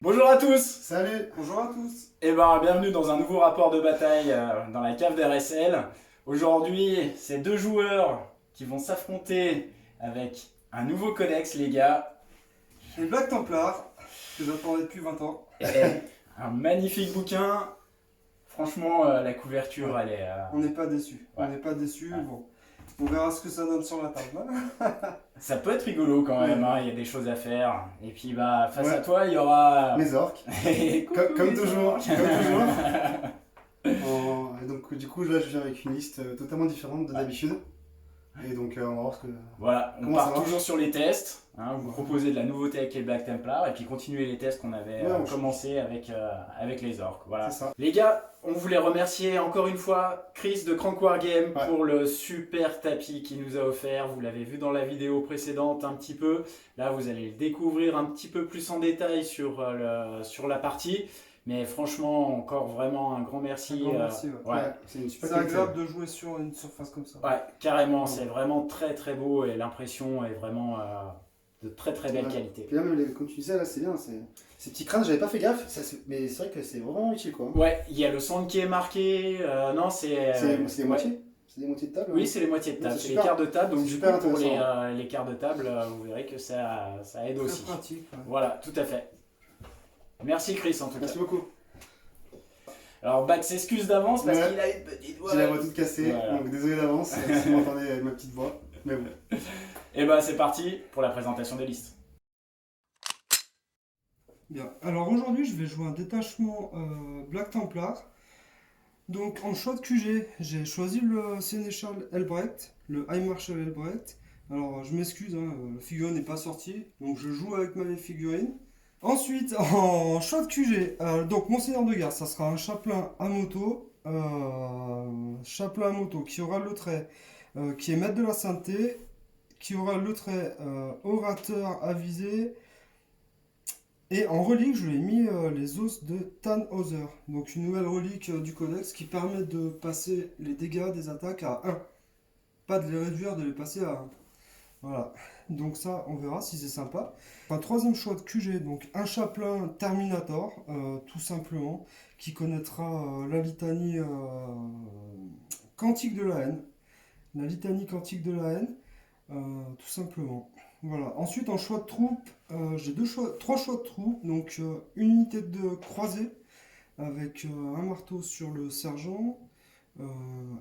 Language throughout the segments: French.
Bonjour à tous. Salut, bonjour à tous. Et bienvenue dans un nouveau rapport de bataille dans la cave d'RSL. Aujourd'hui, c'est deux joueurs qui vont s'affronter avec un nouveau codex, les gars. Les Black Templars, que j'attendais depuis 20 ans. Et un magnifique bouquin. Franchement, la couverture, elle est... On n'est pas déçus. Ouais. On n'est pas déçus. Ouais. Bon, on verra ce que ça donne sur la table. Ça peut être rigolo quand même, Ouais. hein, il y a des choses à faire. Et puis face Ouais. à toi, il y aura... Les orques. Coucou, Comme les toujours. orques. Et donc du coup là je viens avec une liste totalement différente de d'habitude. Et donc on va voir ce que... Voilà, on Comment ça part marche toujours sur les tests. Vous proposez de la nouveauté avec les Black Templars et puis continuer les tests qu'on avait Ouais, on commencé avec les orques. Voilà. C'est ça. Les gars, on voulait remercier encore une fois Chris de Crank War Game Ouais. pour le super tapis qu'il nous a offert. Vous l'avez vu dans la vidéo précédente un petit peu. Là, vous allez le découvrir un petit peu plus en détail sur la partie. Mais franchement, encore vraiment un grand merci. Un grand merci, ouais. Ouais. C'est une super C'est qualité. agréable de jouer sur une surface comme ça. Ouais, carrément, c'est vraiment très très beau et l'impression est vraiment de très très belle Ouais. qualité. Puis là même comme tu disais là c'est bien, ces petits crânes j'avais pas fait gaffe, mais c'est vrai que c'est vraiment utile quoi. Ouais, il y a le centre qui est marqué. Non, c'est. C'est des ouais. moitiés. C'est des moitiés de table. Oui, hein. c'est les moitiés de table, C'est c'est les super. quarts de table. Donc, C'est du super coup, pour intéressant. les quarts de table, vous verrez que ça aide Très aussi. pratique. Ouais. Voilà, tout à fait. Merci Chris en tout cas. Merci beaucoup. Alors, Bax s'excuse d'avance parce Ouais. qu'il a une petite voix. J'ai la voix toute cassée, Voilà. donc désolé d'avance si vous entendez ma petite voix. Mais bon. Et c'est parti pour la présentation des listes. Bien. Alors aujourd'hui, je vais jouer un détachement Black Templar. Donc en choix de QG, j'ai choisi le Sénéchal Elbrecht, le High Marshal Elbrecht. Alors je m'excuse, la figurine n'est pas sortie, donc je joue avec ma vieille figurine. Ensuite, en choix de QG, donc mon seigneur de guerre, ça sera un chapelain à moto. Chapelain à moto qui aura le trait qui est maître de la sainteté, qui aura le trait orateur avisé. Et en relique, je lui ai mis les os de Tannhauser, donc une nouvelle relique du codex qui permet de passer les dégâts des attaques à 1. Pas de les réduire, de les passer à 1. Voilà, donc ça, on verra si c'est sympa. Un troisième choix de QG, donc un chapelain Terminator, tout simplement, qui connaîtra la litanie quantique de la haine. La litanie quantique de la haine, tout simplement. Voilà. Ensuite, en choix de troupes, j'ai trois choix de troupes. Donc, une unité de croisée avec un marteau sur le sergent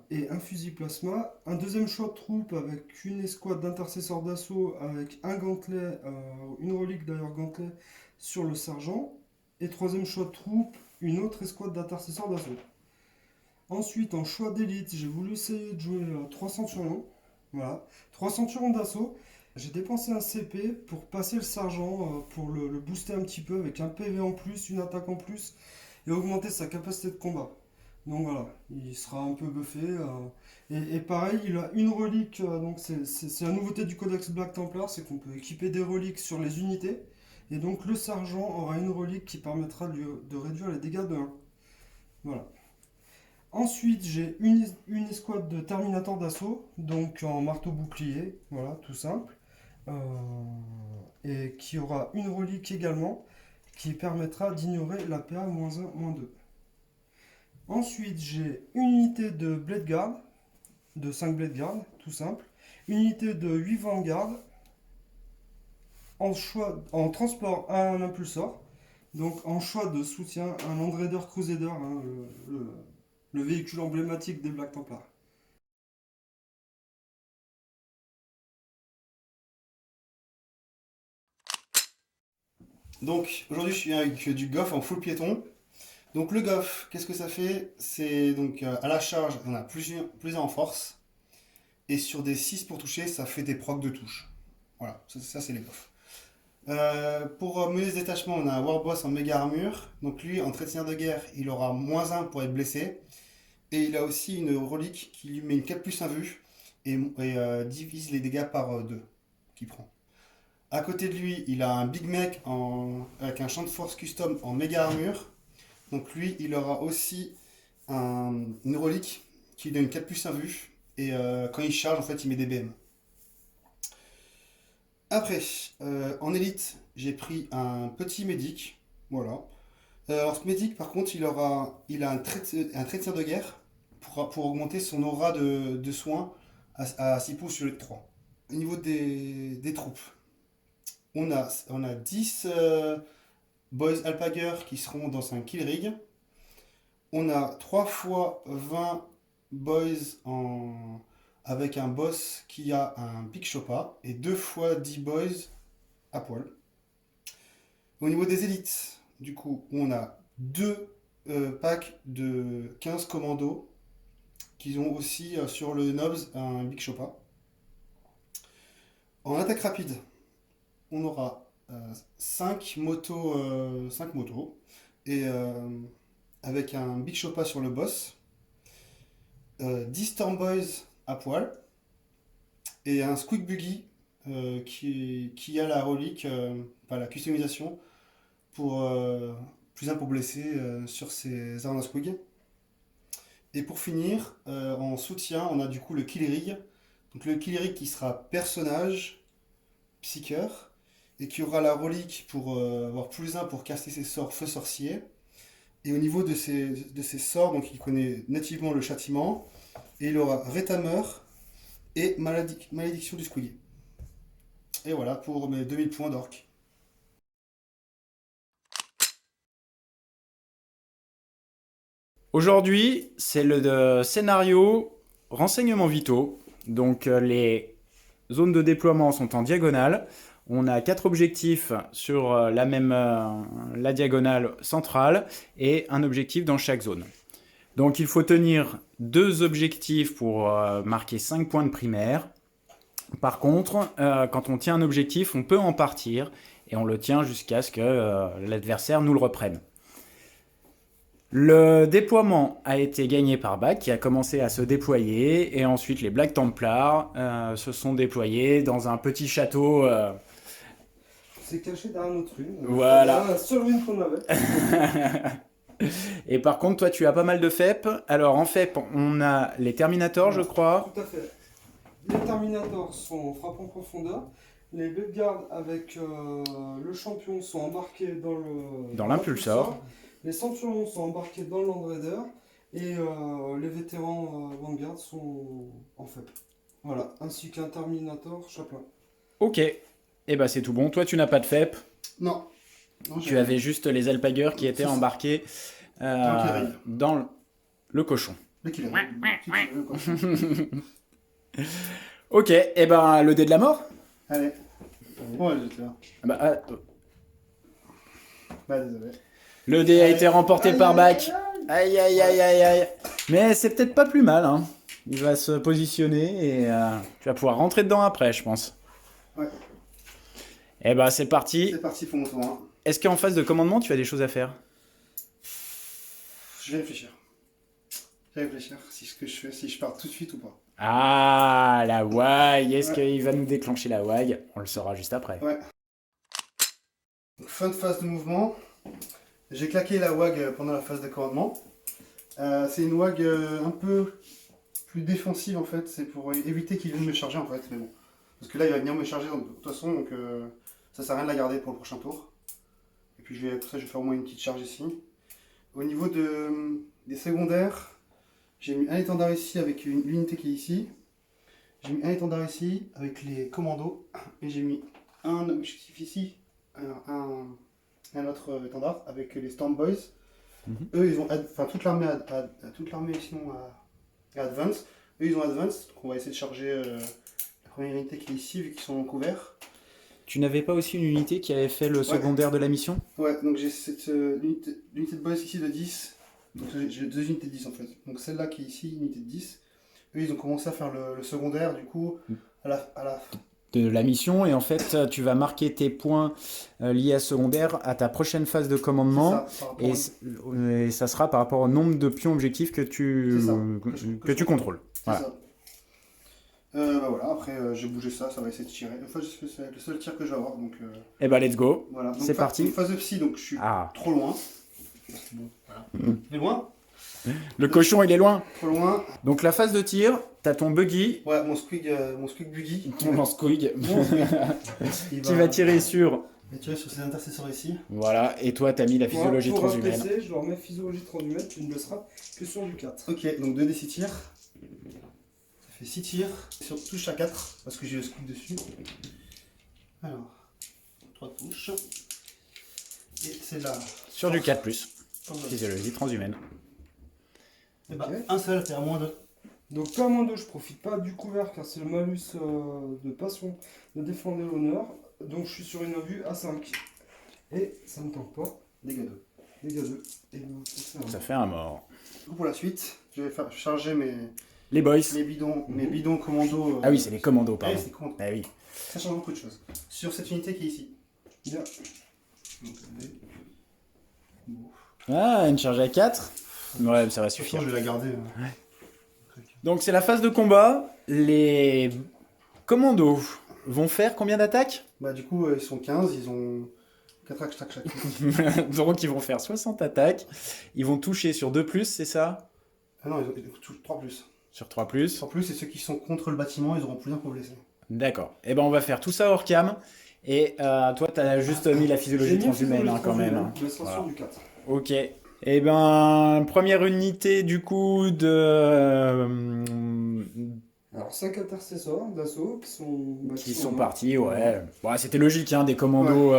et un fusil plasma. Un deuxième choix de troupes avec une escouade d'intercesseurs d'assaut avec un gantelet, une relique d'ailleurs gantelet sur le sergent. Et troisième choix de troupes, une autre escouade d'intercesseurs d'assaut. Ensuite, en choix d'élite, j'ai voulu essayer de jouer 3 centurions. Voilà, 3 centurions d'assaut. J'ai dépensé un CP pour passer le sergent, pour le booster un petit peu avec un PV en plus, une attaque en plus et augmenter sa capacité de combat. Donc voilà, il sera un peu buffé. Et pareil, il a une relique, donc c'est la nouveauté du codex Black Templar, c'est qu'on peut équiper des reliques sur les unités. Et donc le sergent aura une relique qui permettra de réduire les dégâts de 1. Voilà. Ensuite, j'ai une escouade de Terminator d'assaut, donc en marteau bouclier, voilà, tout simple. Et qui aura une relique également, qui permettra d'ignorer la PA -1, -2. Ensuite, j'ai une unité de Blade Guard, de 5 Blade Guard, tout simple. Une unité de 8 Vanguard, en transport un impulsor. Donc en choix de soutien, un Land Raider Crusader, le véhicule emblématique des Black Templars. Donc aujourd'hui je suis avec du Goff en full piéton. Donc le Goff, qu'est-ce que ça fait? C'est donc à la charge, on a plusieurs en force. Et sur des 6 pour toucher, ça fait des procs de touche. Voilà, ça c'est les Goff. Pour mener ce détachement, on a un Warboss en méga armure. Donc lui, en trait de seigneur de guerre, il aura -1 pour être blessé. Et il a aussi une relique qui lui met une 4 plus 1 vue et divise les dégâts par 2 qu'il prend. À côté de lui, il a un Big Mech avec un champ de force custom en méga armure. Donc lui, il aura aussi une relique qui lui donne une 4 plus 1 vue. Et quand il charge, en fait, il met des BM. Après, en élite, j'ai pris un petit médic Voilà. Alors, ce médic, par contre, il a un trait de tir de guerre pour augmenter son aura de soins à 6 pouces sur les 3. Au niveau des troupes, on a 10 Boys Alpager qui seront dans un kill rig. On a 3 fois 20 Boys avec un boss qui a un Big Choppa et 2 fois 10 Boys à poil. Au niveau des élites, du coup, on a 2 packs de 15 commandos qui ont aussi sur le Nobs un Big Choppa. En attaque rapide, on aura 5 motos, et avec un Big Choppa sur le boss, 10 Storm Boys à poil et un Squeak Buggy qui a la relique, la customisation pour plus un pour blesser sur ses armes à Squig. Et pour finir, en soutien, on a du coup le Kill Rig. Donc le Kill Rig qui sera personnage, psycheur, et qui aura la relique pour avoir plus 1 pour caster ses sorts feu sorcier. Et au niveau de ses sorts, donc il connaît nativement le châtiment, et il aura Rétamer et malédiction du Squig. Et voilà pour mes 2000 points d'orc. Aujourd'hui, c'est le scénario renseignements vitaux. Donc les zones de déploiement sont en diagonale. On a 4 objectifs sur la diagonale centrale et un objectif dans chaque zone. Donc il faut tenir 2 objectifs pour marquer 5 points de primaire. Par contre, quand on tient un objectif, on peut en partir et on le tient jusqu'à ce que l'adversaire nous le reprenne. Le déploiement a été gagné par Bach qui a commencé à se déployer et ensuite les Black Templars se sont déployés dans un petit château. C'est caché derrière notre rune. Voilà. C'est la seule rune qu'on avait. Et par contre, toi, tu as pas mal de FEP. Alors, en FEP, on a les Terminators, je crois. Tout à fait. Les Terminators sont frappant en profondeur. Les Bloodguards avec le champion sont embarqués dans l'impulsor. Les Centurions sont embarqués dans le Land Raider. Et les vétérans Vanguard sont en FEP. Voilà, ainsi qu'un Terminator chaplain. Ok. Et bah, c'est tout bon. Toi, tu n'as pas de FEP. Non. Tu avais juste les Alpagers qui étaient embarqués dans le cochon. Le killer. Ok, et ben le dé de la mort. Allez. Ouais, j'étais là. Désolé. Le dé a été remporté par Bach. Aïe aïe aïe aïe aïe. Mais c'est peut-être pas plus mal. Hein. Il va se positionner et tu vas pouvoir rentrer dedans après, je pense. Ouais. Et ben c'est parti. C'est parti pour mon tour. Hein. Est-ce qu'en phase de commandement, tu as des choses à faire? Je vais réfléchir. Si ce que je fais, si je pars tout de suite ou pas. Ah, la WAG. Est-ce qu'il va nous déclencher la WAG? On le saura juste après. Ouais. Fin de phase de mouvement. J'ai claqué la WAG pendant la phase de commandement. C'est une WAG un peu plus défensive en fait. C'est pour éviter qu'il vienne me charger en fait. Mais bon. Parce que là, il va venir me charger de toute façon. Donc ça sert à rien de la garder pour le prochain tour. Et puis pour ça, je vais faire au moins une petite charge ici. Au niveau des secondaires, j'ai mis un étendard ici avec l'unité qui est ici. J'ai mis un étendard ici avec les commandos. Et j'ai mis un objectif ici, un autre étendard avec les Storm Boys. Eux, ils ont toute l'armée sinon à Advance. Eux, ils ont Advance. Donc on va essayer de charger la première unité qui est ici vu qu'ils sont en couvert. Tu n'avais pas aussi une unité qui avait fait le secondaire de la mission? Ouais, donc j'ai cette l'unité de boss ici de 10. Donc j'ai 2 unités de 10 en fait. Donc celle-là qui est ici, unité de 10. Eux, ils ont commencé à faire le secondaire du coup à la de la mission. Et en fait, tu vas marquer tes points liés à ce secondaire à ta prochaine phase de commandement. Et ça sera par rapport au nombre de pions objectifs que tu contrôles. Voilà. C'est ça. Voilà, après j'ai bougé ça va essayer de tirer. Enfin, c'est le seul tir que je vais avoir. Donc, et bah, let's go. Voilà. C'est parti. Phase de psy, donc je suis trop loin. Bon, voilà. Il est loin. Le cochon, il est loin. Trop loin. Donc, la phase de tir, t'as ton buggy. Ouais, mon squig buggy. Mon squig. Qui va tirer sur Et tirer sur ces intercesseurs ici. Voilà, et toi, t'as mis la physiologie Pour un transhumaine. PC, je leur mets physiologie transhumaine, tu ne blesseras que sur du 4. Ok, donc 2 d 6 tirs. Ça fait 6 tirs. Sur touche à 4, parce que j'ai le scoop dessus. Alors, 3 touches. Et c'est là. Sur du 4+, physiologie transhumaine. Et bah, Ok. un seul, t'es à moins 2. Donc pas moins 2, je profite pas du couvert car c'est le malus de passion de défendre l'honneur. Donc je suis sur une vue à 5. Et ça ne tente pas. Dégâts 2. Dégâts 2. Et ben, ça fait un. Ça fait un mort. Du coup, pour la suite, je vais charger mes Les boys. bidons commando. Ah oui, c'est les commandos, pardon. c'est commando. Ah oui. Ça change beaucoup de choses. Sur cette unité qui est ici. Bien. Donc, allez. Bon. Ah, une charge à 4. Ouais, ça va suffire. Je vais la garder. Donc c'est la phase de combat. Les commandos vont faire combien d'attaques? Bah, du coup, ils sont 15, ils ont 4 actes chacun. Donc ils vont faire 60 attaques. Ils vont toucher sur 2+, c'est ça? Ah non, ils ont 3 plus. Sur 3+. 3 plus, et ceux qui sont contre le bâtiment, ils auront plus d'un pour blesser. D'accord. Et ben on va faire tout ça hors cam. Et toi, t'as juste mis la physiologie J'ai mis transhumaine physiologie quand même. transhumaine, mais ça sera Voilà. sur du 4. Ok. Et ben première unité du coup de Alors 5 intercesseurs d'assaut qui sont, qui sont partis. Ouais. Bon, c'était logique, hein, des commandos.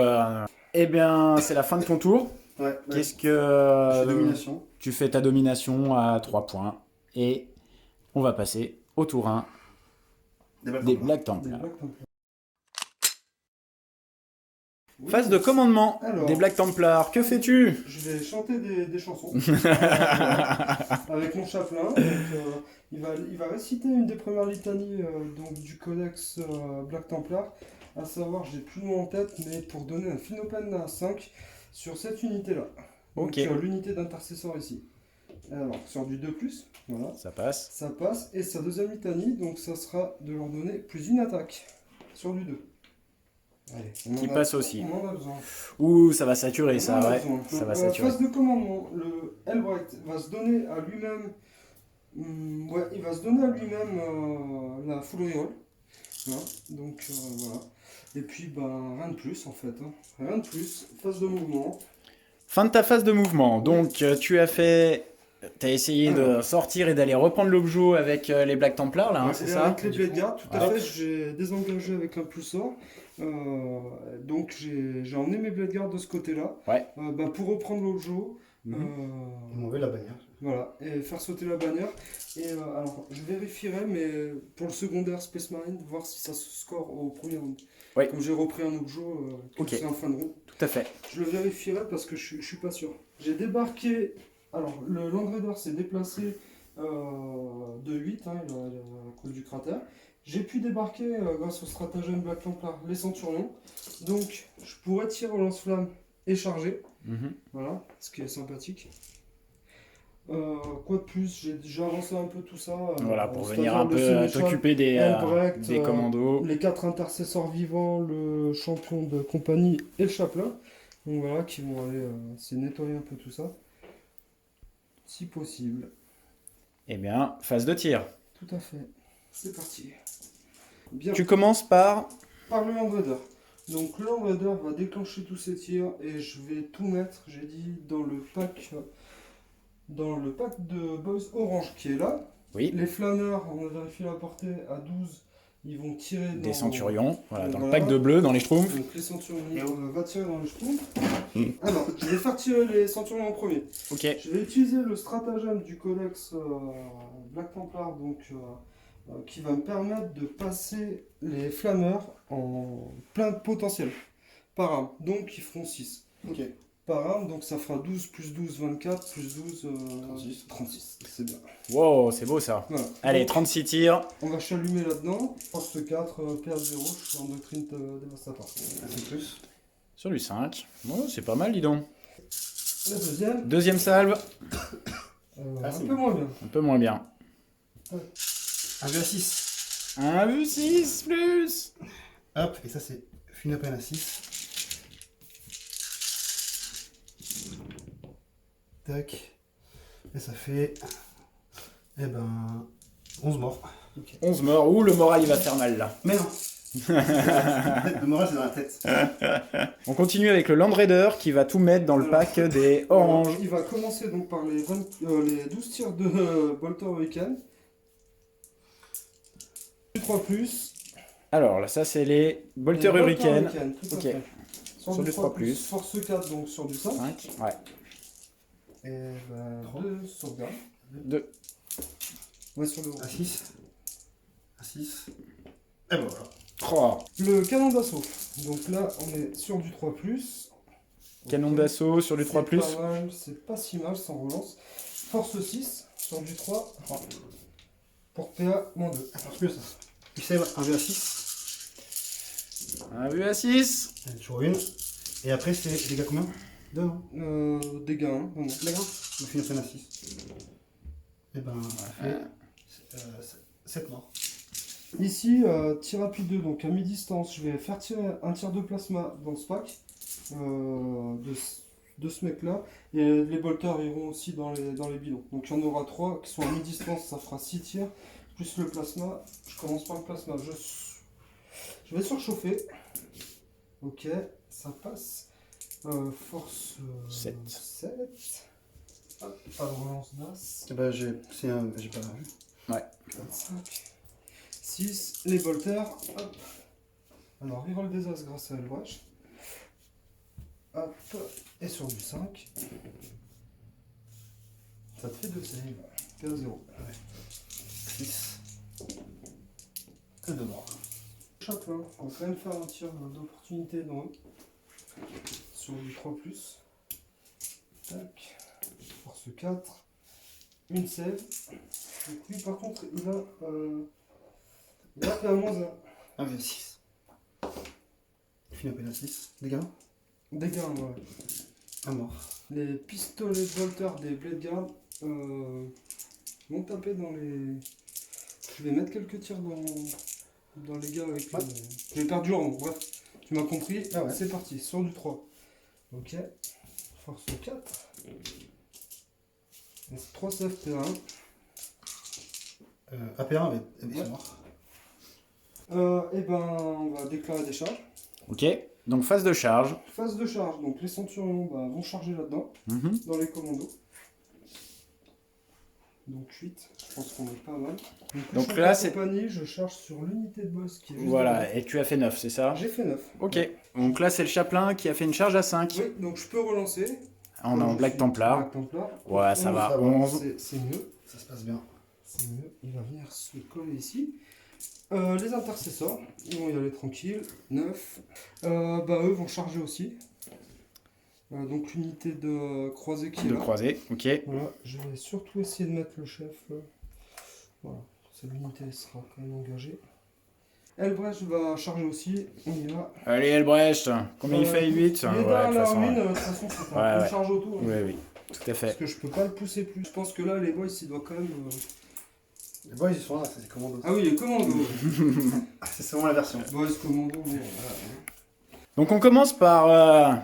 Eh bien, c'est la fin de ton tour. Ouais, Qu'est-ce c'est que domination. tu fais ta domination à 3 points et on va passer au tour 1 des Black Des Templars. Black Templars. Oui, Phase de commandement Alors. des Black Templars. Que fais-tu? Je vais chanter des chansons avec mon chaplain. Donc, il va réciter une des premières litanies donc, du codex Black Templar. À savoir, j'ai plus le nom en tête, mais pour donner un Philopène à 5 sur cette unité-là. Donc Ok. l'unité d'intercesseur ici. Alors, sur du 2+, voilà. Ça passe. Ça passe. Et sa deuxième litanie, donc ça sera de leur donner plus une attaque sur du 2. Allez, Qui passe aussi. On en a besoin. Ouh, ça va saturer On ça, en a ouais. besoin. Ça va Donc, saturer. phase de commandement, le Helbright va se donner à lui-même. Ouais, il va se donner à lui-même la full reroll. Voilà. Donc voilà. Et puis ben rien de plus en fait. Hein. Rien de plus. Phase de mouvement. Fin de ta phase de mouvement. Donc, tu as essayé de sortir et d'aller reprendre l'objet avec les Black Templars, là, hein, c'est Et ça? avec les Blade Guard, tout à Hop. fait. J'ai désengagé avec l'impulsor. Donc j'ai emmené mes Blade Guard de ce côté-là. Ouais. Ben, pour reprendre l'objet. Ils m'ont enlevé la bannière. Voilà, et faire sauter la bannière. Et alors, je vérifierai, mais pour le secondaire Space Marine, voir si ça se score au premier round. Oui. Comme j'ai repris un objet, Ok. c'est en fin de round. Tout à fait. Je le vérifierai parce que je suis pas sûr. J'ai débarqué. Alors, le Land Raider s'est déplacé de 8, hein, à cause du cratère. J'ai pu débarquer grâce au stratagème Black Templar les Centurions. Donc, je pourrais tirer au lance-flamme et charger. Mhm. Voilà, ce qui est sympathique. Quoi de plus? J'ai déjà avancé un peu tout ça. Voilà, pour c'est-à-dire venir un le peu sénéchal, t'occuper des Helbrecht, commandos. les 4 intercesseurs vivants, le champion de compagnie et le chaplain. Donc voilà, qui vont aller c'est nettoyer un peu tout ça. Si possible. Eh bien, phase de tir. Tout à fait. C'est parti. Bien. Tu commences par... Par le Land Raider. Donc le Land Raider va déclencher tous ses tirs et je vais tout mettre, j'ai dit, dans le pack de boys orange qui est là. Oui, Les flâneurs, on a vérifié la portée à 12, ils vont tirer dans... des centurions. Voilà, dans le Voilà. pack de bleu, dans les schtroumpfs. Donc les centurions va tirer dans les schtroumpfs. Alors, je vais faire tirer les centurions en premier. Ok. Je vais utiliser le stratagème du codex Black Templar, donc, qui va me permettre de passer les flammeurs en plein potentiel par arme. Donc ils feront 6 Ok. par arme, donc ça fera 12 plus 12, 24 plus 12, 36. C'est bien. Wow, c'est beau ça. Voilà. Allez, Donc, 36 tirs. on va chalumer là-dedans. Force 4, PA0, je suis en doctrine dévastatoire. C'est plus. Sur du 5. Bon, c'est pas mal, dis donc. La deuxième, Deuxième salve. un c'est peu moins bien. Un peu moins bien. 1v6. 1v6 plus. Hop, et ça c'est fini à peine à 6. Tac. Et ça fait. Eh ben. 11 morts. 11 morts. Ouh, le moral, il va faire mal là. Mais non. Le moral, c'est dans la tête. On continue avec le Land Raider qui va tout mettre dans le pack des oranges. Il va commencer donc par les 12 tirs de Bolter Hurricane. 3+. Alors là, ça c'est les Bolter Hurricane. Tout à Ok. fait. Sur du 3+. Force 4, donc sur du 5. 5. Ouais. Et bah, 2 sauvegardes. 2. Ouais, sur le À 6. À 6. Et voilà. 3. Le canon d'assaut. Donc là, on est sur du 3+. Canon Ok. d'assaut sur du 3+. C'est pas mal, c'est pas si mal sans relance. Force 6 sur du 3. Pour PA -2. Parce que ça. Tu sais, un V à 6. Un vue à 6. Toujours une. Et après, c'est dégâts combien 2, non Dégâts 1. Non, non. D'accord. On finit à 6. Et ben, on fait 7 morts. Ici, tir rapide 2, donc à mi-distance, je vais faire tirer un tir de plasma dans ce pack de ce mec-là. Et les bolters iront aussi dans les bidons. Donc il y en aura 3 qui sont à mi-distance, ça fera 6 tirs. Plus le plasma, je commence par le plasma. Je vais surchauffer. Ok, ça passe. Force 7. 7. Hop, pas de relance d'as. Eh ben, j'ai pas vu. Ouais. 5. 6, les bolters. Hop. Alors, reroll des as grâce à Elbrecht. Hop. Et sur du 5. Ça te fait 2 saves. PA0. 6. Et 2 morts. Chaplin. On va quand même faire un tir d'opportunité dans eux. Sur du 3+. Tac. Force 4. Une save. Donc lui, par contre, il a un -1. Un V à 6. Finit à peine à 6. Dégâts. Dégâts, ouais. Un mort. Les pistolets de Bolter des Blade Guard vont taper dans les... Je vais mettre quelques tirs dans les gars avec le... J'ai perdu en haut, bref. Tu m'as compris. Ah ouais. C'est parti, sur du 3. Ok. Force 4. 3 CFT1. AP1, mais ils sont morts. Et ben, on va déclarer des charges. Ok. Donc phase de charge. Phase de charge, donc les centurions vont charger là-dedans, Mhm. dans les commandos. Donc 8, je pense qu'on est pas mal. Donc je là, suis en c'est- compagnie, je charge sur l'unité de boss qui est juste Voilà. derrière. Et tu as fait 9, c'est ça? J'ai fait 9. Ok. Donc là, c'est le Chaplin qui a fait une charge à 5. Oui, donc je peux relancer. On est en Je Black suis Templar. Black Templar. Ouais, ça va. ça va. 11. C'est mieux. Ça se passe bien. C'est mieux. Il va venir se coller ici. Les intercesseurs, ils vont y aller tranquille. 9. Eux vont charger aussi. Donc l'unité de croisée qui est De là. croisée. Ok. Voilà, je vais surtout essayer de mettre le chef. Voilà, cette unité sera quand même engagée. Elbrecht va charger aussi, on y va. Allez, Elbrecht. Combien il fait? 8. Il est dans la façon, ruine, ouais. de toute façon c'est Ouais, un ouais. peu charge autour. Oui, oui. Tout à Parce fait. que je peux pas le pousser plus. Je pense que là, les boys, il doit quand même. Les boys, ils sont là, c'est des commandos. Ah oui, les commandos. C'est seulement la version. Boys, commandos, mais voilà. Donc on commence par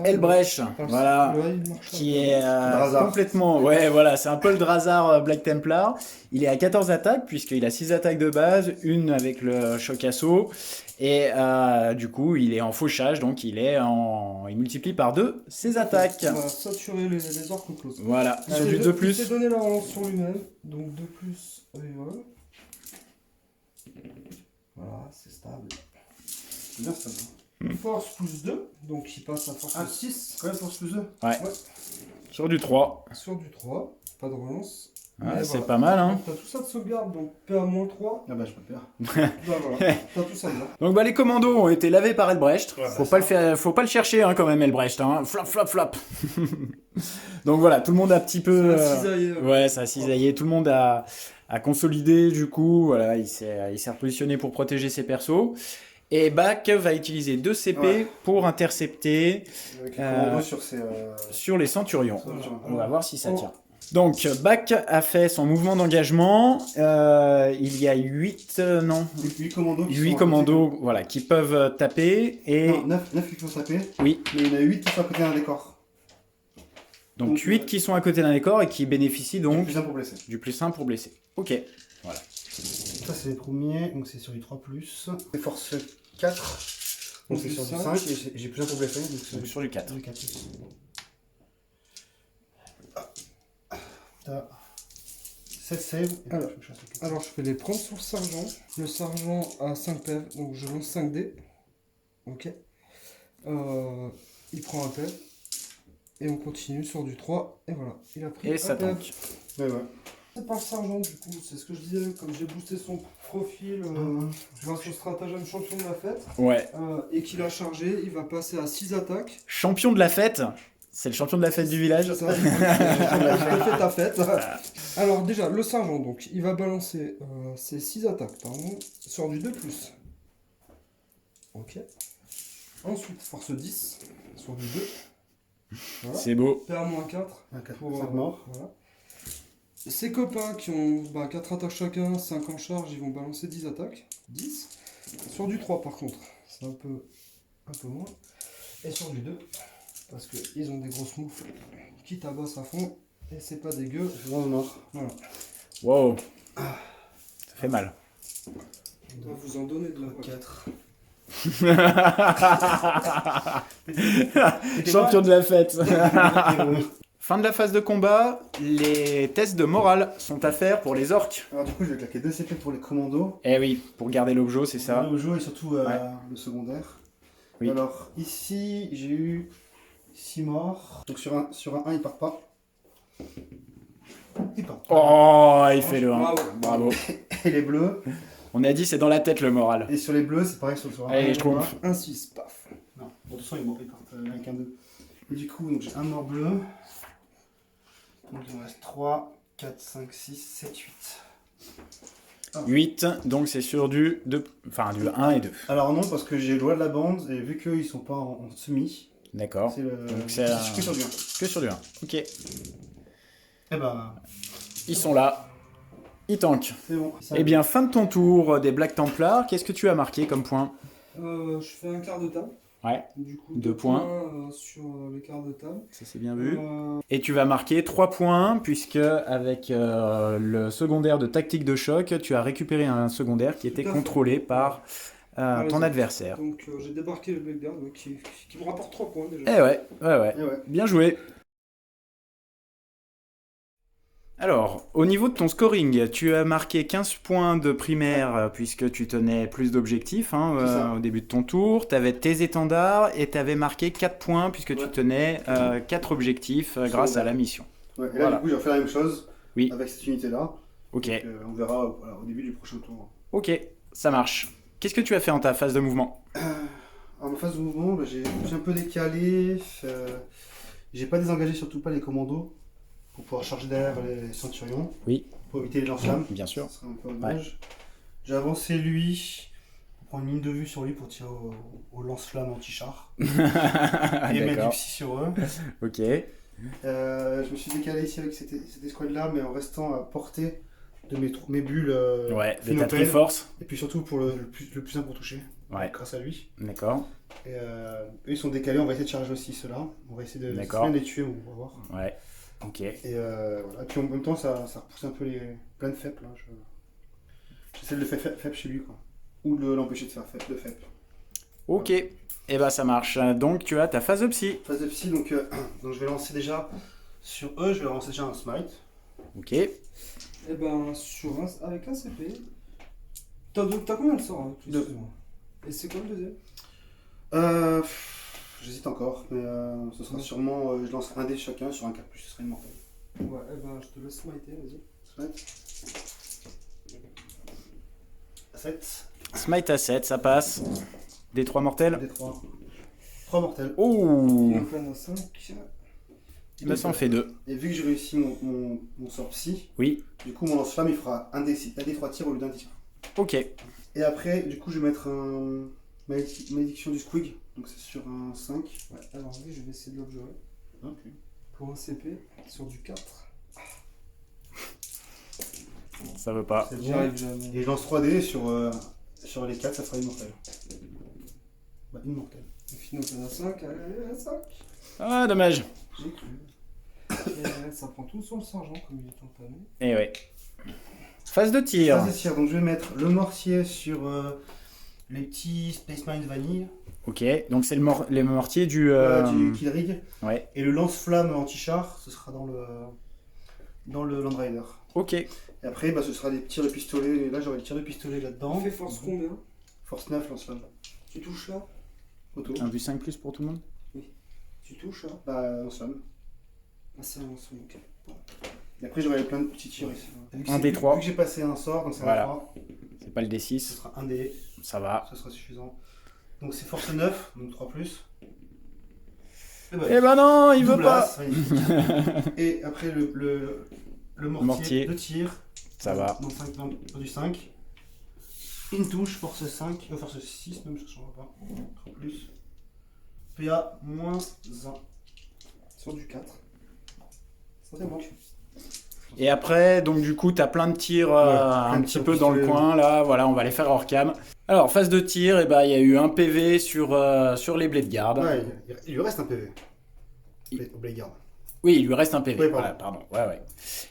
Elbrecht. Voilà. Ouais, il marche Qui pas. est Drazar. complètement... Ouais, voilà, c'est un peu le Drazar Black Templar. Il est à 14 attaques, puisqu'il a 6 attaques de base, une avec le choc assaut. Et du coup, il est en fauchage, donc il multiplie par 2 ses attaques. Il va saturer les orques closes. Voilà, Il sur s'est du don- 2+. Il s'est donné la relance sur lui-même. Donc 2+, reroll. Voilà, c'est stable. C'est bien ça. Force plus 2, donc il passe à force Ah. 6. Quand même, force plus 2. Sur du 3. Sur du 3, pas de relance. Ouais, Mais c'est voilà. pas mal, hein. Donc, t'as tout ça de sauvegarde, donc PA-3. Ah bah, je peux perdre. Bah voilà, t'as tout ça dedans. Donc les commandos ont été lavés par Elbrecht. Ouais, Faut bah, pas le faire, faut pas le chercher hein, quand même Elbrecht. Hein. Flop, flop, flop. Donc voilà, tout le monde a un petit peu... C'est un cisaillé. Ouais, ça a cisaillé. Tout le monde a consolidé du coup. Voilà, il s'est repositionné pour protéger ses persos. Et Bach va utiliser 2 CP Ouais. pour intercepter Avec les commandos sur ces. sur les centurions. Centurions. On va voir si ça Oh. tient. Donc Bach a fait son mouvement d'engagement. Il y a 8 commandos. qui 8 sont à commandos voilà, qui peuvent taper. côté. Et Non, 9 qui peuvent taper. oui, Mais il y en a 8 qui sont à côté d'un décor. donc Donc, 8 qui sont à côté d'un décor et qui bénéficient donc Plus un pour blesser. du +1 pour blesser. Ok. ça c'est les premiers, donc c'est sur du 3+. C'est force 4, donc c'est sur du 5, et j'ai plus un pour blesser, donc c'est sur du 4. Du 4. T'as 7 save. Alors je vais les prendre sur le sergent. Le sergent a 5 PV, donc je lance 5 dés. Ok. Il prend un PV. Et on continue sur du 3. Et voilà, il a pris Et ça PV. tank. Ouais, ouais. C'est pas le sergent du coup, c'est ce que je disais, comme j'ai boosté son profil grâce au stratagème champion de la fête, Ouais. et qu'il a chargé, il va passer à 6 attaques. Champion de la fête. C'est le champion de la fête du village. Ça, il fait ta fête. Alors déjà, le sergent, donc, il va balancer ses 6 attaques, pardon, sur du 2+. Ok. Ensuite, force 10, sur du 2. Voilà. C'est beau. PA-4 Un 4 pour 5 morts. voilà. Ses copains qui ont 4 attaques chacun, 5 en charge, ils vont balancer 10 attaques. 10. Sur du 3 par contre, c'est un peu moins. Et sur du 2, parce qu'ils ont des grosses moufles qui tabassent à fond. Et c'est pas dégueu. Je suis vraiment mort. Voilà. Wow. Ça fait mal. On doit vous en donner de la 4. Champion de la fête. Fin de la phase de combat, les tests de morale sont à faire pour les orques. Alors du coup, je vais claquer 2 CP pour les commandos. Eh oui, pour garder l'objet, c'est ça. Le jeu et surtout Ouais. le secondaire. Oui. Alors ici, j'ai eu 6 morts. Donc sur un 1, il part pas. Il part pas. Oh, il fait le 1. Bravo. Bravo. Et les bleus. On a dit c'est dans la tête le moral. Et sur les bleus, c'est pareil sur un. Allez, je trouve. Un 6, paf. Non, bon, de toute façon, ils partent avec un 2. Et du coup, donc, j'ai un mort bleu. Donc il me reste 3, 4, 5, 6, 7, 8. 8, donc c'est sur du 1 et 2. Alors non, parce que j'ai le loi de la bande, et vu qu'ils sont pas en semi, D'accord. c'est le. Donc c'est je suis que sur du 1. que sur du 1. Ok. Eh ben, Ils sont là. Ils tankent. c'est bon. Eh bien, fin de ton tour des Black Templars. Qu'est-ce que tu as marqué comme point? Je fais un quart de table. Ouais, Du coup, 2 points. sur le quart de table. Ça c'est bien vu. Euh, Et tu vas marquer 3 points, puisque avec le secondaire de tactique de choc, tu as récupéré un secondaire qui était Tout à fait. contrôlé par ton adversaire. Donc j'ai débarqué le Blackguard qui me rapporte 3 points déjà. Eh ouais. Et ouais. Bien joué. Alors, au niveau de ton scoring, tu as marqué 15 points de primaire puisque tu tenais plus d'objectifs C'est ça. au début de ton tour. Tu avais tes étendards et tu avais marqué 4 points puisque tu Ouais. tenais 4 objectifs grâce à la mission. Ouais, et là, Voilà. du coup, j'ai refait la même chose Oui. avec cette unité-là. Ok, Donc, on verra voilà, au début du prochain tour. ok, ça marche. Qu'est-ce que tu as fait en ta phase de mouvement? En phase de mouvement, bah, j'ai un peu décalé. J'ai pas désengagé surtout pas les commandos pour pouvoir charger derrière les centurions. Oui. Pour éviter les lance-flammes. Bien sûr. Ça serait un peu dommage. J'ai avancé lui pour prendre une ligne de vue sur lui pour tirer au lance-flammes anti-char. Et mettre du D'accord. psy sur eux. Ok. Je me suis décalé ici avec cette escouade-là, mais en restant à portée de mes bulles. Ouais, de ta Phénopène. Triforce. Et puis surtout pour le plus simple pour toucher. Ouais. Grâce à lui. D'accord. Et eux ils sont décalés, on va essayer de charger aussi ceux-là. On va essayer de D'accord. les tuer, on va voir. Ouais. Ok. Et voilà. Et puis en même temps, ça repousse un peu plein de faibles. Là. J'essaie de le faire faible chez lui, quoi. Ou de l'empêcher de faire de faible. Ok. Et bah ça marche. Donc tu as ta phase de psy. Phase de psy, donc je vais lancer déjà sur eux, je vais lancer déjà un smite. Ok. Et ben avec un CP. T'as combien de sorts hein, Deux. excuse-moi. Et c'est quoi le deuxième? J'hésite encore, mais ce sera sûrement. Je lance un dé chacun sur un 4+, ce sera immortel. Ouais, et ben je te laisse smiter, vas-y. Smite. 7, Smite à 7, ça passe. Des 3 mortels. des 3. 3 mortels. Oh. On plein à 5. Bah ça en fait 2. Et vu que j'ai réussi mon sort psy, Oui. du coup mon lance-flamme il fera un des 3 tirs au lieu d'un tir. Ok. Et après, du coup, je vais mettre un malédiction du squig, donc c'est sur un 5. Ouais, alors oui, je vais essayer de l'objurer. Ok. Pour un CP, sur du 4. Ça veut pas. C'est J'y bon. arrive jamais. Et je lance 3D sur les 4, ça fera immortel. Bah, immortel. Et finit on plein à 5, allez, à 5. Ah dommage. J'ai cru. Et ça prend tout sur le sergent comme il est entamé. Et ouais. Phase de tir. Phase de tir. Donc je vais mettre le mortier sur les petits Space Marines vanille. Ok, donc c'est les mortiers du Kill Rig. Ouais. Et le lance-flamme anti-char, ce sera dans le Land Rider. Ok. Et après, ce sera des tirs de pistolet. Et là, j'aurai des tirs de pistolet là-dedans. Fait force combien? Force 9, lance-flamme. Tu touches là? Auto. Un vu 5 plus pour tout le monde. Tu touches là? Bah, lance-flamme. Ah, c'est un lance-flamme, ok. Et après, j'aurai plein de petits tirs ici. Un des 3. Vu que j'ai passé un sort, donc c'est Voilà. un 3. C'est pas le Ce D6. sera un dé. Ça va. Ça sera suffisant. Donc c'est force 9, donc 3 plus. Et Eh ben non, il veut double pas. as, magnifique. Et après le mortier de tir. Ça va. Dans du 5. Une touche, force 5, force 6 même, ça ne changera pas. 3 plus. PA moins 1. Sur du 4. C'est bon. Et après, donc du coup, tu as plein de tirs plein un de petit tirs peu dans le pistolets. coin. Là, voilà, on va les faire hors cam. Alors, phase de tir, il y a eu un PV sur les Blade Guard. Ouais, il lui reste un PV. Il- Au Blade Guard. Oui, il lui reste un PV. Oui, Voilà, pardon. Ouais.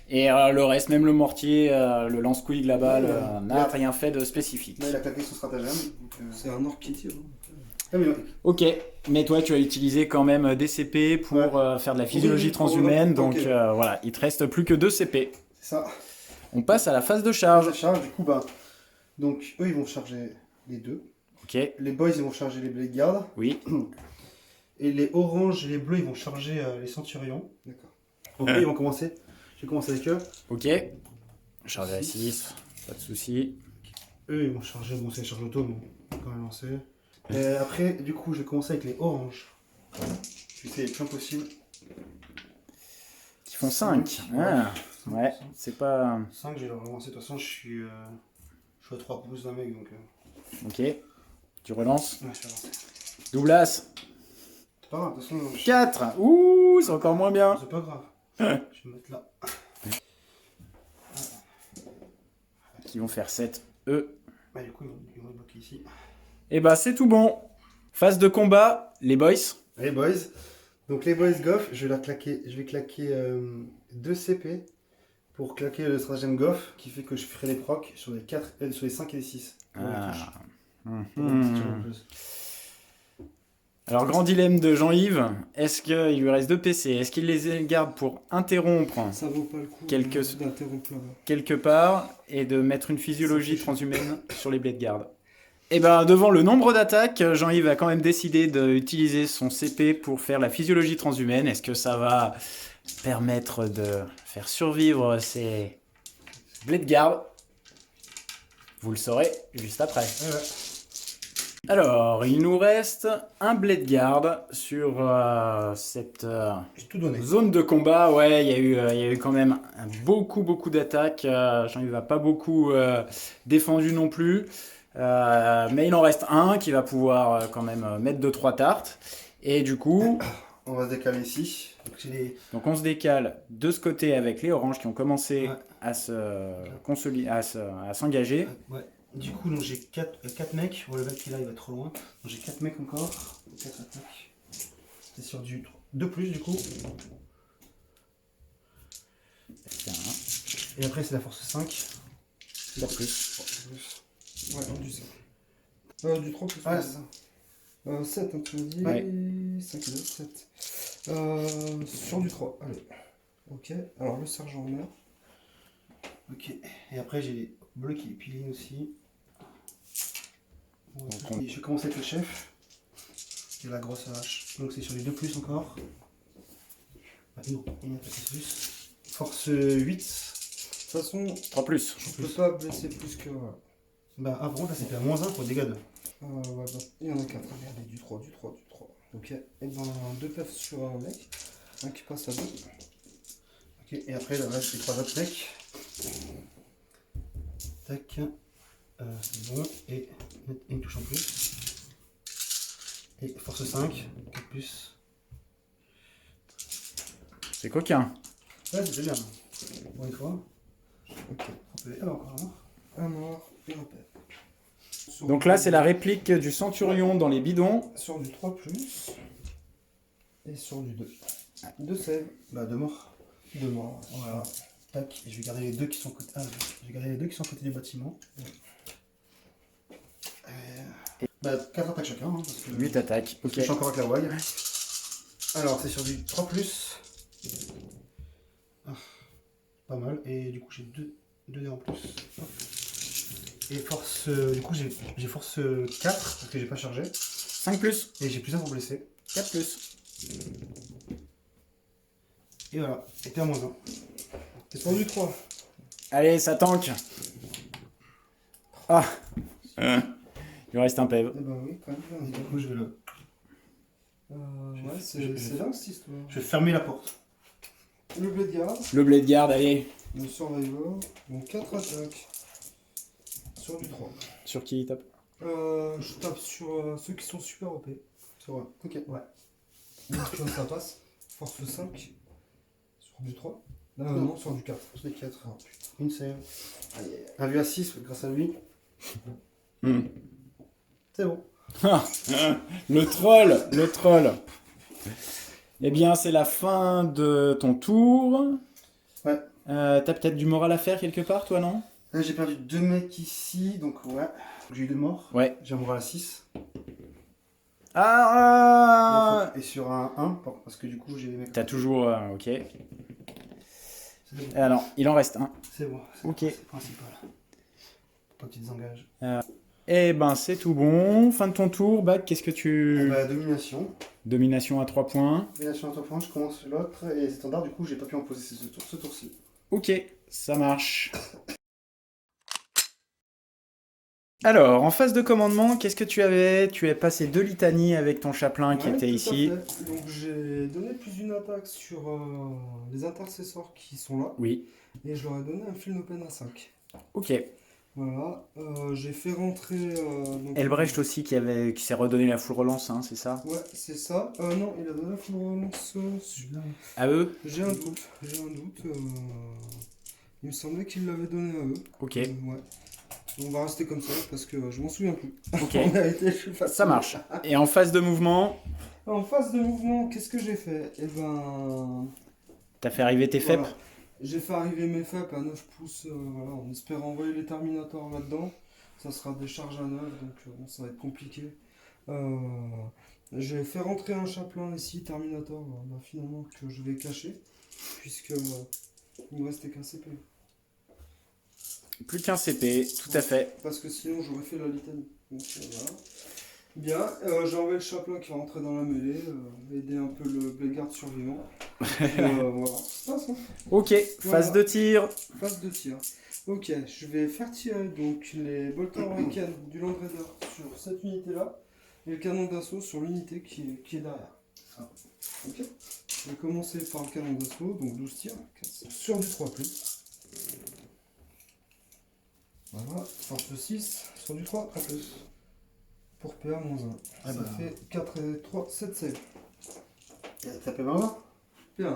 Et le reste, même le mortier, le lance-couille de la balle, n'a rien fait de spécifique. Là, il a claqué son stratagème. Donc, C'est un orc qui tire. ah, mais Ok, mais toi, tu as utilisé quand même des CP pour faire de la physiologie Oui, transhumaine. ok. Donc voilà, il te reste plus que 2 CP. c'est ça. On passe à la phase de Charge. charge. Du coup, donc eux, ils vont charger les deux. Ok, Les boys, ils vont charger les Blade Guard. oui. Et les oranges et les bleus, ils vont charger les centurions. D'accord. Donc eux, ils vont commencer. Je vais commencer avec eux. Ok. Charge à 6, pas de souci. Eux, ils vont charger. Bon, c'est charge auto, mais on va quand même lancer. Et après, du coup, je vais commencer avec les oranges. Tu sais, les plus possible. Qui font 5. Ah, ouais, c'est pas. 5, je vais leur relancer. De toute façon, je suis à 3 pouces d'un mec, donc. Ok. Tu relances. Ouais, je vais lancer. Double as. C'est pas grave, de toute façon. 4. Ouh, c'est encore moins bien. C'est pas grave. Je vais me mettre là. Qui vont faire 7. Eux. Bah, du coup, ils vont bloquer ici. Et c'est tout bon. Phase de combat, les boys. Allez, boys. Donc, les boys Goff, je vais claquer 2 CP pour claquer le stratagème Goff qui fait que je ferai les procs sur les 5 et les 6. Ah. Mhm. Alors, grand dilemme de Jean-Yves. Est-ce qu'il lui reste 2 PC? Est-ce qu'il les garde pour interrompre Ça vaut pas le coup d'interrompre là-bas. quelque part et de mettre une physiologie transhumaine sur les Blade Guard? Et devant le nombre d'attaques, Jean-Yves a quand même décidé d'utiliser son CP pour faire la physiologie transhumaine. Est-ce que ça va permettre de faire survivre ces Blade Guard? Vous le saurez juste après. Ouais. Alors, il nous reste un Blade Guard sur cette J'ai tout donné. zone de combat. Ouais, il y a eu quand même beaucoup d'attaques. Jean-Yves n'a pas beaucoup défendu non plus. Mais il en reste un qui va pouvoir quand même mettre 2-3 tartes. Et du coup, On va se décaler ici. donc on se décale de ce côté avec les oranges qui ont commencé Ouais. à s'engager. Ouais. Du coup, donc j'ai 4 mecs. Bon, le mec qui est là, il va trop loin. Donc j'ai 4 mecs encore. 4 attaques. C'est sur du 2 plus du coup. Tiens, Et après, c'est la force 5. c'est plus. Ouais, du 5. Du 3 plus. Ouais, c'est ça. 7, hein, tu m'as dit. Ouais. 5 et 2, 7. Sur du 3. Allez. Ok. Alors le sergent meurt. Ok. Et après, j'ai les bleus qui pilinent aussi. Bon, Donc, je vais commencer avec le chef. Et la grosse hache. Donc c'est sur les 2 plus encore. Non, il y a pas de plus. Force 8. De toute façon, 3 plus. je peux pas blesser plus que. Bah avant là c'était à moins 1 pour le dégât de. Ouais, il y en a 4. Regardez, du 3, du 3, du 3. Ok. Et 2 perfs sur un mec. Un qui passe à 2. Ok, et après là reste les 3 autres mecs. Tac. C'est bon. Et une touche en plus. Et force 5. 4 plus. C'est coquin. Ouais, c'était bien. Bon, une fois. Ok. Alors encore un mort. Un mort et un pep. Donc là, c'est la réplique du centurion dans les bidons. Sur du 3 plus. Et sur du 2. 2 sèves. Bah 2 morts. 2 morts. Voilà. Tac, et je vais garder les deux qui sont côté. Ah, je vais garder les deux qui sont à côté du bâtiment. Bah, 4 attaques chacun. Hein, parce que 8 attaques. parce Ok. que je suis encore avec la WAG. Alors, c'est sur du 3+. Ah, pas mal. Et du coup, j'ai 2 dés en plus. Hop. Et force. Du coup, j'ai force 4 parce que j'ai pas chargé. 5 plus. Et j'ai plus 1 pour blesser. 4 plus. Et voilà. Et t'es à -1. C'est sur du 3. Allez, ça tank. Ah. Il lui reste un PEV. Eh ben oui, quand même. Et du coup, je vais le. Ouais, c'est je- dingue cette histoire. Je vais fermer la porte. Le Blade Guard, Le Blade Guard, allez. le Survivor, donc 4 attaques. Sur du 3. Sur qui il tape? Je tape sur ceux qui sont super OP. Sur un. Ok. Ouais. Donc ça passe. Force 5. Sur du 3. Non. Non, sur du 4. C'est 4. Ah, putain. Une save. Un vu à 6 grâce à lui. Hmm. C'est bon. Le troll, le troll. Eh bien, c'est la fin de ton tour. Ouais. T'as peut-être du moral à faire quelque part, toi, non? Là, j'ai perdu 2 mecs ici, donc ouais. J'ai eu 2 morts. Ouais. J'ai un moral à 6. Ah! Et sur un 1, parce que du coup, j'ai les mecs. T'as toujours... ok. C'est bon. Alors, il en reste un. C'est bon. Ok. C'est le principal. Faut pas que tu désengages. Eh ben, c'est tout bon. Fin de ton tour, Bac, qu'est-ce que tu... Bah, domination. Domination à 3 points. Domination à 3 points, je commence l'autre. Et standard, du coup, j'ai pas pu en poser ce tour-ci. Ok, ça marche. Alors, en phase de commandement, qu'est-ce que tu avais? Tu as passé 2 litanies avec ton chapelain qui Ouais, était tout à ici. fait. Donc j'ai donné plus d'une attaque sur les intercesseurs qui sont là. Oui. Et je leur ai donné un fil open à 5. Ok. Voilà. J'ai fait rentrer. Donc, Elbrecht aussi qui s'est redonné la full relance, hein, c'est ça? Ouais, c'est ça. Non, il a donné la full relance. À eux? J'ai un doute. J'ai un doute. Il me semblait qu'il l'avait donné à eux. Ok. Ouais. On va rester comme ça parce que je m'en souviens plus. Ok. En vérité, je suis fatigué. Ça marche. Et en phase de mouvement, En phase de mouvement, qu'est-ce que j'ai fait? Eh ben. t'as fait arriver tes FEP? Voilà. J'ai fait arriver mes FEP à 9 pouces, voilà, en espérant envoyer les Terminators là-dedans. Ça sera des charges à 9, donc bon, ça va être compliqué. J'ai fait rentrer un chapelain ici, Terminator, bah, finalement que je vais cacher, puisque il me restait qu'un CP. Plus qu'un CP, tout à fait. Parce que sinon j'aurais fait la litanie. Donc voilà. Bien, j'ai envoyé le chapelain qui va rentrer dans la mêlée, aider un peu le Blade survivant. Voilà, c'est ça, ça. Ok, phase de tir. Phase de tir. Ok, je vais faire tirer donc les bolters Hurricane du Land Raider sur cette unité-là et le canon d'assaut sur l'unité qui est derrière. Ça. Ok. Je vais commencer par le canon d'assaut, donc 12 tirs, sur du 3+. Voilà, force 6, sur du 3+. Pour PA-1. Ah Ça bah. fait 4 et 3, 7 save. T'as fait 20 PA1, ouais.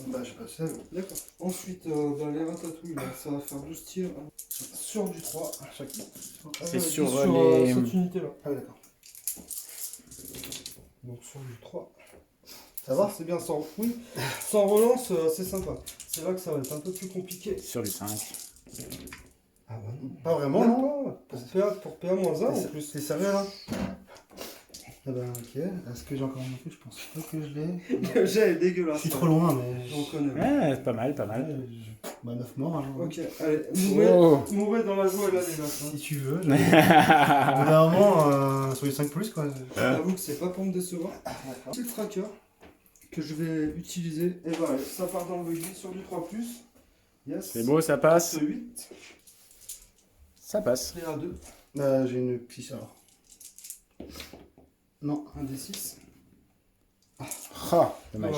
Bah, j'ai pas de save. D'accord. Ensuite, dans les ratatouilles, là, ça va faire 12 tirs sur du 3 à chaque fois. C'est sur les... les- cette unité-là. Ah oui, d'accord. Donc sur du 3. Ça va C'est bien sans... Oui, sans relance, c'est sympa. C'est là que ça va être un peu plus compliqué. Sur du 5. Ah bah non. Pas vraiment, Même non pas. Pour PA-1 en plus. T'es sérieux là? Ah bah ok. Est-ce que j'ai encore un peu? Je pense pas que je l'ai. Le jet est Je dégueulasse. suis trop loin, mais. On connaît. Ouais, c'est pas mal, pas mal. Bah 9 morts. Hein. Ok, allez, Oh. mourrez dans la joie et l'animation. Si tu veux. Au bout d'un moment, sur les 5 plus quoi. J'avoue que c'est pas pour me décevoir. C'est le tracker que je vais utiliser. Et voilà, ça part dans le buggy sur du 3+. Yes. C'est beau, ça passe. 8. Ça passe. Et à 2. J'ai une 6 alors. Non. Un des 6. Ah, dommage.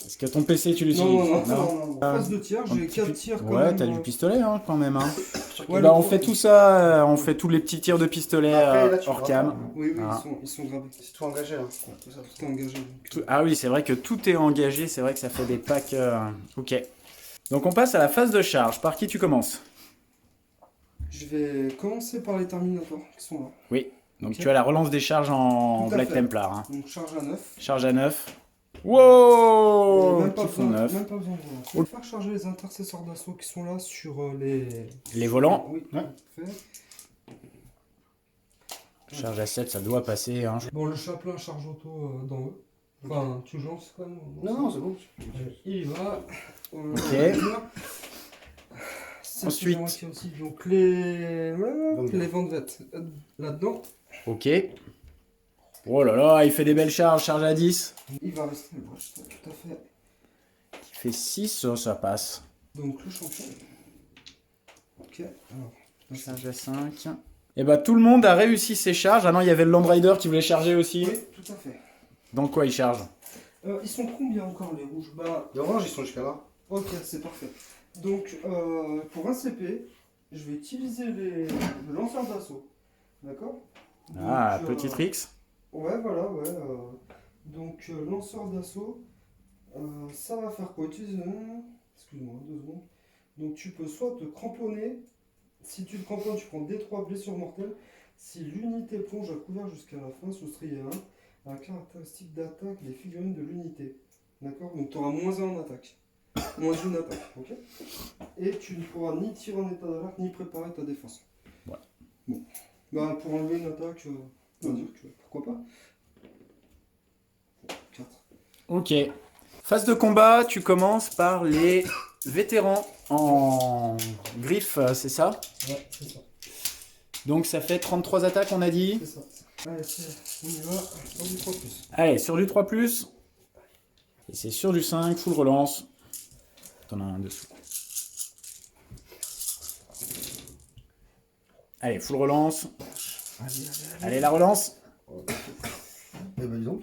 Est-ce que ton PC, tu l'utilises? Non. Phase de tir, j'ai 4 tirs quand Ouais, même. t'as du pistolet hein, quand même. Hein. Ouais, Bah, le on pro- fait tout ça, on fait tous les petits tirs de pistolet Après, là, tu hors vois. cam. Oui, Ah. ils sont gravés. C'est tout engagé là. Tout ça. Tout est engagé. donc. Ah oui, c'est vrai que tout est engagé, c'est vrai que ça fait des packs. Ok. Donc on passe à la phase de charge. Par qui tu commences? Je vais commencer par les Terminators qui sont là. Oui. Donc Ok. tu as la relance des charges en Tout à Black fait. Templar. Hein. Donc charge à 9. Charge à 9. Et Wow! même pas ils font 9. Même pas besoin de volant. On va faire charger les intercesseurs d'assaut qui sont là sur Les volants. Oui, Ouais. parfait. Charge à 7, ça doit passer. Hein. Bon, le chaplain charge auto dans eux. Enfin, tu lances quand même. Non, c'est bon. Il y va. Ok. Ensuite. Aussi, donc les ventes vêtes là-dedans. Ok. Oh là là, il fait des belles charges. Charge à 10. Il va rester le brush, tout à fait. Il fait 6, ça passe. Donc le champion. Ok, alors. Charge à 5. Et bah tout le monde a réussi ses charges. Ah non, il y avait le Land Rider qui voulait charger aussi. Oui, tout à fait. Donc quoi il charge? Ils sont combien encore les rouges? Bah, Les oranges, ils sont jusqu'à là. ok, c'est parfait. Donc pour un CP, je vais utiliser le lanceur d'assaut. D'accord? Ah, Donc, petit tricks. Ouais, voilà, ouais. Donc lanceur d'assaut, ça va faire quoi? Excuse-moi, 2 secondes. Donc tu peux soit te cramponner. Si tu te cramponnes, tu prends D3 blessures mortelles. Si l'unité plonge à couvert jusqu'à la fin, soustrayez un caractéristique d'attaque des figurines de l'unité. D'accord? Donc tu auras -1 en attaque. -1 attaque, ok? Et tu ne pourras ni tirer en état d'alerte, ni préparer ta défense. Ouais. Bon. Bah pour enlever une attaque, on va dire que pourquoi pas? 4. Ok. Phase de combat, tu commences par les vétérans en griffe, c'est ça? Ouais, c'est ça. Donc ça fait 33 attaques, on a dit. C'est ça. Allez, on y va. On y 3 plus. Allez, sur du 3+. Et c'est sur du 5, full relance. T'en as un dessous. Allez, full relance. Allez, la relance. Eh ben dis donc.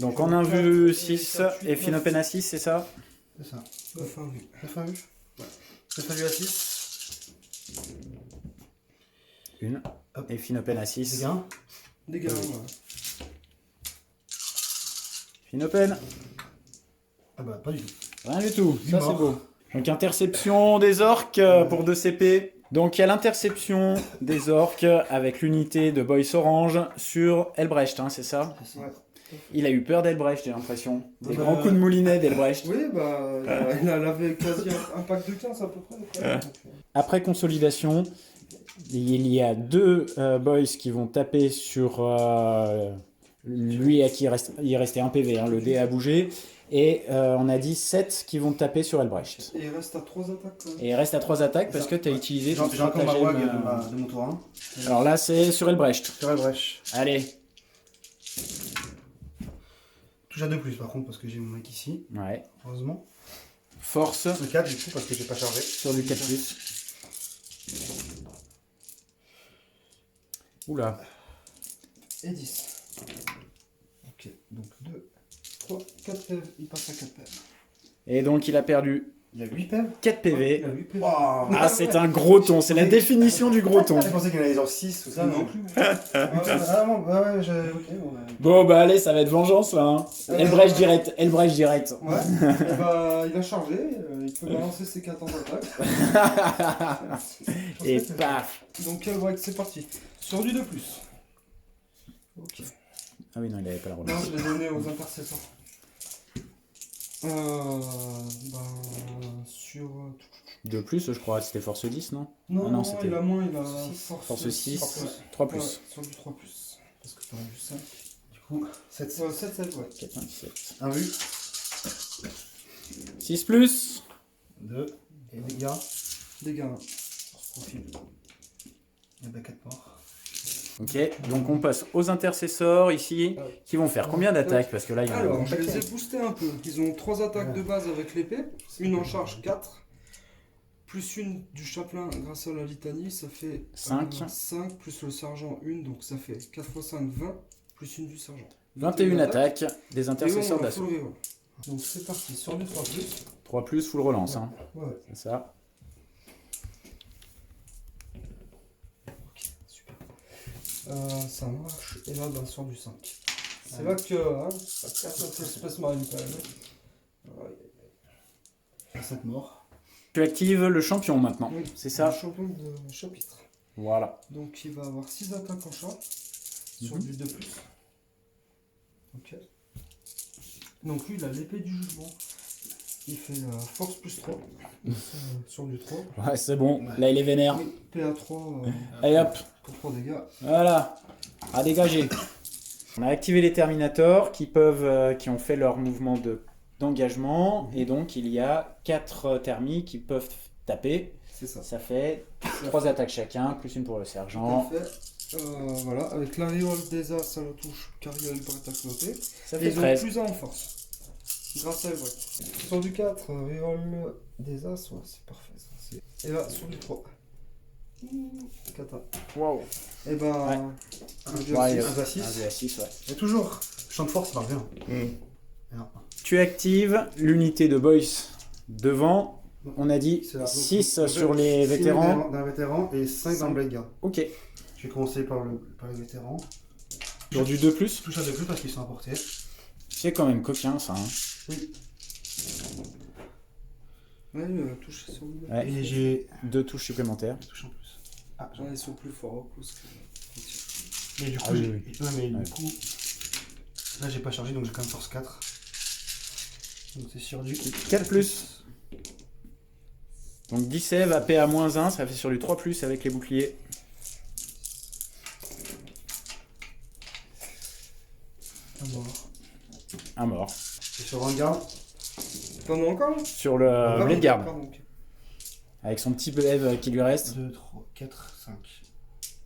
Donc en 1 vue 6 et Finopène à 6, c'est ça? C'est ça. Enfin, oui. 9 à vue. Ouais. 9 à vue à 6. Une. Et Finopène à 6. Dégâts. Dégâts, Oui. ouais. Finopène. Ah bah pas du tout. Rien du tout, ça Mort. c'est beau. Donc interception des orques pour 2 CP. Donc il y a l'interception des orques avec l'unité de Boys Orange sur Elbrecht, hein, c'est ça? C'est ça. Ouais. Il a eu peur d'Elbrecht, j'ai l'impression. Des Bah, grands coups de moulinet d'Elbrecht. Oui, bah, il avait quasi un pack de 15 à peu près. Donc, Après consolidation, il y a 2 boys qui vont taper sur lui à qui il restait un PV, hein, le dé a bougé. Et on a dit 7 qui vont taper sur Elbrecht. Et il reste à 3 attaques quand même. Et il reste à 3 attaques parce que tu as utilisé ton J'ai encore ma stratagème, wag de mon tour 1. Alors là, c'est sur Elbrecht. Sur la brèche. Allez. Touche à 2 plus par contre parce que j'ai mon mec ici. Ouais. Heureusement. Force Le 4 du coup parce que j'ai pas chargé. sur du 4+. Oula. Et 10. Ok, donc 2, 3, 4 PV. Il passe à 4 PV. Et donc il a perdu Il a 8 pèves. 4 PV. Il a 8 PV. Waouh. Ah, c'est un gros ton. C'est la définition du gros ton. Je pensais qu'il y en avait genre 6 ou ça. Non Non plus. Ah non, bah ouais, ok. Bon, bah. Bon, bah allez, ça va être vengeance là. Hein. Elbrecht direct. Elbrecht direct. Ouais, et bah, il a chargé, il peut balancer ses 14 attaques. Et paf. Donc, ouais, c'est parti. Sur du 2+. Ok. Ah oui, non, il avait pas la Non, relance. je l'ai donné aux intercesseurs. Sur. 2+, je crois. C'était force 10, non? Non, Ah non, non, c'était il a moins, il a Force 6. Ouais. 3+. Ouais, sur du 3+. Parce que t'en as vu 5. Du coup, 7, 7, 7, ouais. 4, 5, 7. 1 vue. 6+. 2. Et dégâts. Dégâts, hein, sur ce profil. Et bah 4 morts. Ok, donc on passe aux intercesseurs ici, qui vont faire combien d'attaques? Parce que là, il y en a Alors, un je les ai paquet. boostés un peu. Ils ont 3 attaques de base avec l'épée, une en charge 4, plus une du chaplain grâce à la litanie, ça fait 5. 5, plus le sergent 1, donc ça fait 4 x 5, 20, plus une du sergent. 21 attaques des Et intercesseurs on va d'assaut. full reroll. Donc c'est parti, sur du 3+. 3+, full relance, hein. Ouais, C'est ça. super. Ça marche, et là, ben, sur du 5. C'est là que ça casse un peu l'espèce marine quand même. Ouais. 7 morts. Tu actives le champion maintenant, Oui, c'est ça? Le champion de chapitre. Voilà. Donc il va avoir 6 attaques en charge sur du 2+. Ok. Donc lui il a l'épée du jugement. il fait force plus 3 sur du 3. Ouais, c'est bon. Là, il est vénère. Oui, PA3 Allez hop. pour 3 dégâts. Voilà. À dégager. On a activé les Terminators qui ont fait leur mouvement d'engagement. Et donc, il y a 4 thermis qui peuvent taper. C'est ça. Ça fait 3 attaques chacun, plus une pour le sergent. Tout à fait. Voilà, avec l'Ariole des As, ça le touche, Cariole Brett à côté. Ça Et fait ils ont 13. plus 1 en force. Grâce à Everett. Sur du 4, Ariole des As, ouais, c'est parfait ça. Et là, sur du 3. Kata. Wow. Et ben, Ouais. un Ouais, 2 à 6. 1 à 6. 1 2 à 6, ouais. Et toujours, champ de force marche bien. Alors, Tu actives l'unité de boys devant. On a dit c'est là. Donc, 6 donc, sur six les vétérans. d'un vétéran et 5 dans le blade guard. Ok. Je vais commencer par les vétérans. Sur du 2+. Je touche à 2 plus parce qu'ils sont à portée. C'est quand même coquin ça. Hein. Oui. Ouais, touche sur le Ouais. Et j'ai 2 touches supplémentaires. touche en plus. Ah, Ouais, ils sont plus forts au coup. Que... mais du coup, Ah oui, j'ai... oui. Ouais, mais Ouais. du coup, là j'ai pas chargé donc j'ai quand même force 4. Donc c'est sur du 4+. Donc 10 save à PA-1, ça fait sur du 3+, avec les boucliers. Un mort. Un mort. Et sur Vanguard, T'en as encore là? Sur le Blade Guard, Pardon, ok. avec son petit Eve qui lui reste. 2, 3, 4, 5.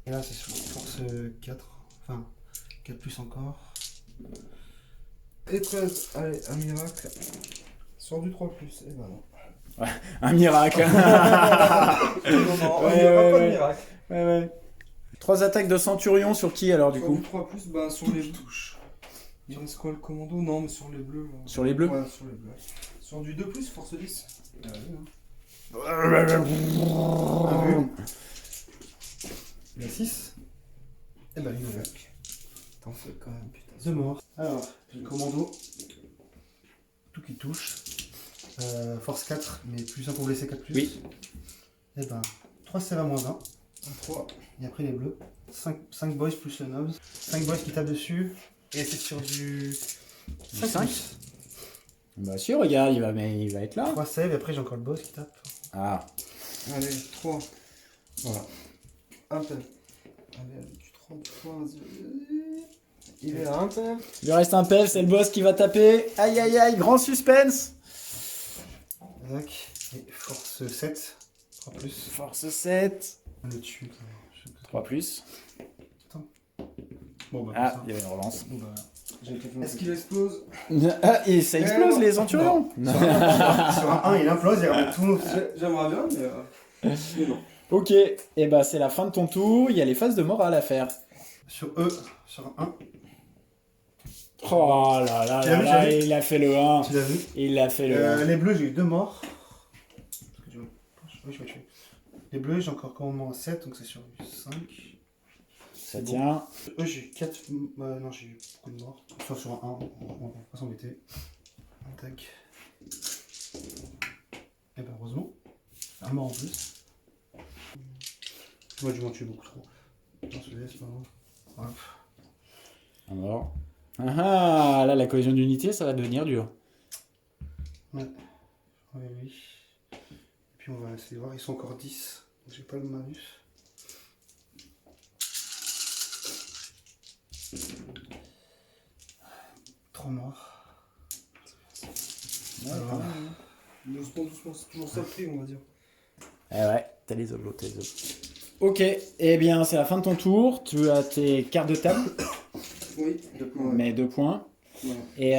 Et là c'est sur force 4. Enfin, 4 plus encore. Et 13, allez, un miracle. Sur du 3+, et ben non. Un miracle. Non, non, Ouais, il n'y aura ouais, pas ouais. de miracle. Ouais, ouais. 3 attaques de Centurion sur qui alors du Sur coup? du 3+, ben sur les touches. Il reste quoi le commando? Non, mais sur les bleus. Sur les bleus? Ouais, sur les bleus. Sur du 2+, force 10. Un Ah vu. Il y a 6. Et bah, une attaque. T'en fais quand même, putain. 2 morts. Alors, j'ai le commando. Tout qui touche. Force 4, mais plus 1 pour blesser 4 plus. Oui. Et ben, 3 save à -1. Un 3. Et après les bleus. 5 boys plus le nobs. 5 boys qui tapent dessus. Et c'est sur du 5. Bah si, regarde, il va être là. 3 save et après j'ai encore le boss qui tape. Ah. Allez, 3. Voilà. Un père. Allez, du 3, 3, il est à un père. Il lui reste un PF, c'est le boss qui va taper. Aïe aïe aïe, grand suspense. Tac. Et force 7. 3 plus. Force 7. On le tue. 3+. Bon bah Ah, comme il y avait une relance. ça. Bon, bah, j'ai quelqu'un Est-ce qu'il explose? Ah, et ça explose non. les Centurions. Sur un 1 il implose, il ramène tout le monde. J'aimerais bien, mais non. Ok, et bah c'est la fin de ton tour, il y a les phases de morale à faire. Sur eux, sur un 1. Oh là là Tu là l'as vu, là, tu l'as vu il a fait le 1. Tu l'as vu Il a fait le 1. Les bleus, j'ai eu 2 morts. Oui, je vais tuer. Les bleus, j'ai encore commandement 7, donc c'est sur du 5. Ça tient. Eux, j'ai eu 4. Non, j'ai eu beaucoup de morts. Enfin, sur un 1, on va pas s'embêter. Tac. Et ben, heureusement. Un mort en plus. Moi, du moins, tu es beaucoup trop. Non, celui-là, c'est pas grave. Hop. Un mort. Ah, là la cohésion d'unité ça va devenir dur. Ouais. Oui, oui. Et puis, on va essayer de voir. Ils sont encore 10. Donc, j'ai pas le malus. Trop morts. Alors, Doucement, doucement, c'est toujours ça le prix, on va dire. Eh ouais, t'as les oblos, t'as les oblos. Ok, eh bien c'est la fin de ton tour, tu as tes cartes de table, Oui, 2 points. mais 2 points. Voilà. Et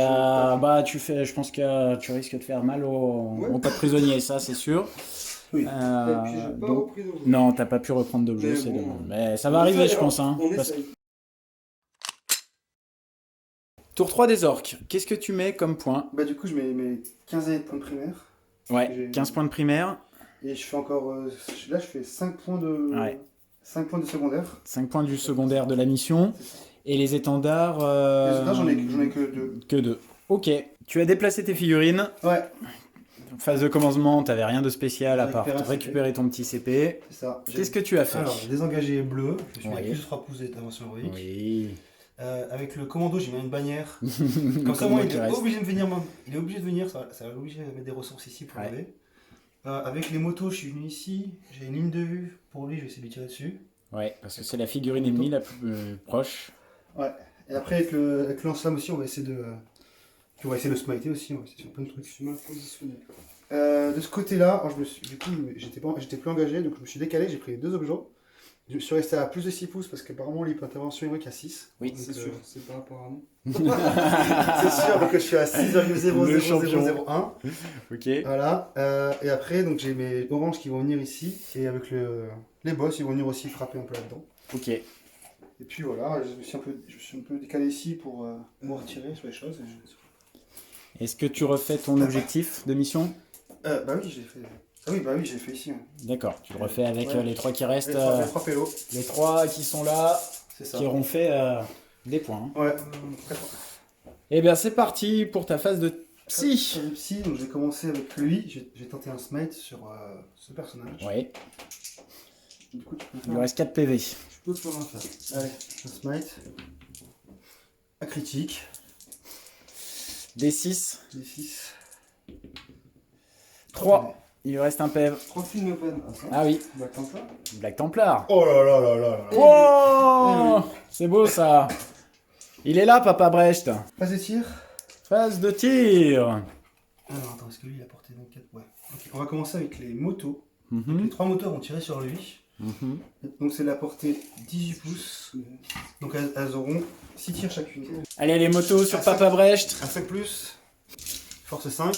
bah tu fais, je pense que tu risques de faire mal au pas de prisonnier, ça c'est sûr. Oui. Et puis j'ai pas Donc- repris de rouge. non, t'as pas pu reprendre de bleu, Mais c'est bon. dommage. Mais ça va arriver, je pense. Hein, On parce- essaye. Tour 3 des orques, qu'est-ce que tu mets comme point? Bah, du coup, je mets mes 15 années de points de primaire. Ouais, J'ai- 15 points de primaire, Et je fais encore. Là, je fais 5 points de. Ouais. 5 points de secondaire. 5 points du secondaire de la mission, C'est ça. et les étendards... Les autres, j'en ai que 2. que 2. Ok, tu as déplacé tes figurines. Ouais, Phase de commencement, t'avais rien de spécial à part Récupérer un récupérer ton petit CP. c'est ça. Qu'est-ce que tu as fait? Alors, désengagé bleu. Je suis Oui. avec plus de 3 pouces d'intervention héroïque. Oui. Avec le commando, j'ai mis une bannière. Le Comme ça, commando moi, qui reste. il est obligé de venir, ça va l'obliger à mettre des ressources ici pour Ouais. l'aider. Avec les motos, je suis venu ici, j'ai une ligne de vue. Pour lui, je vais essayer de lui tirer dessus. Ouais, parce que c'est la figurine ennemie la plus proche. Ouais. Et après, avec le lance-flamme aussi, on va essayer de. Puis on va essayer de smiter aussi, on va essayer de faire plein de Je trucs. suis mal positionné. De ce côté-là, alors du coup, j'étais plus engagé, donc je me suis décalé, j'ai pris les 2 objets. Je suis resté à plus de 6 pouces parce qu'apparemment, l'intervention héroïque à 6. Oui, C'est sûr, c'est par rapport à nous. C'est sûr, donc je suis à 6,0001. Ok. Voilà. Et après, donc j'ai mes oranges qui vont venir ici. Et avec les boss, ils vont venir aussi frapper un peu là-dedans. Ok. Et puis voilà, je me suis un peu décalé ici pour retirer sur les choses. Est-ce que tu refais ton objectif de mission? Bah oui, j'ai fait. Ah oui, bah oui, j'ai fait ici. Ouais. D'accord, tu le refais avec Ouais. les 3 qui restent. Les 3 pélos, Les 3 qui sont là, c'est ça. qui auront fait des points. Hein. Ouais. Eh bien, c'est parti pour ta phase de psy. Sur le psy, donc je vais commencer avec lui. J'ai tenté un smite sur ce personnage. Ouais, Du coup, tu peux il faire lui reste 4 PV. Je peux faire un faire. Allez, un smite. Un critique. D6, Des 6. 3. Il lui reste un PV. 3 films open. Ah, ça Ah oui, Black Templar. Black Templar. Oh là là là là là. Oh, c'est beau ça. Il est là, Papa Brecht. Phase de tir. Phase de tir. Alors attends, est-ce que lui il a porté 24? Ouais. Ok, on va commencer avec les motos. Mhm, Les 3 motos vont tirer sur lui. mhm. Donc c'est la portée 18 pouces. Donc elles auront 6 tirs chacune. Allez, les motos sur Papa Brecht. Un 5 plus. Force 5.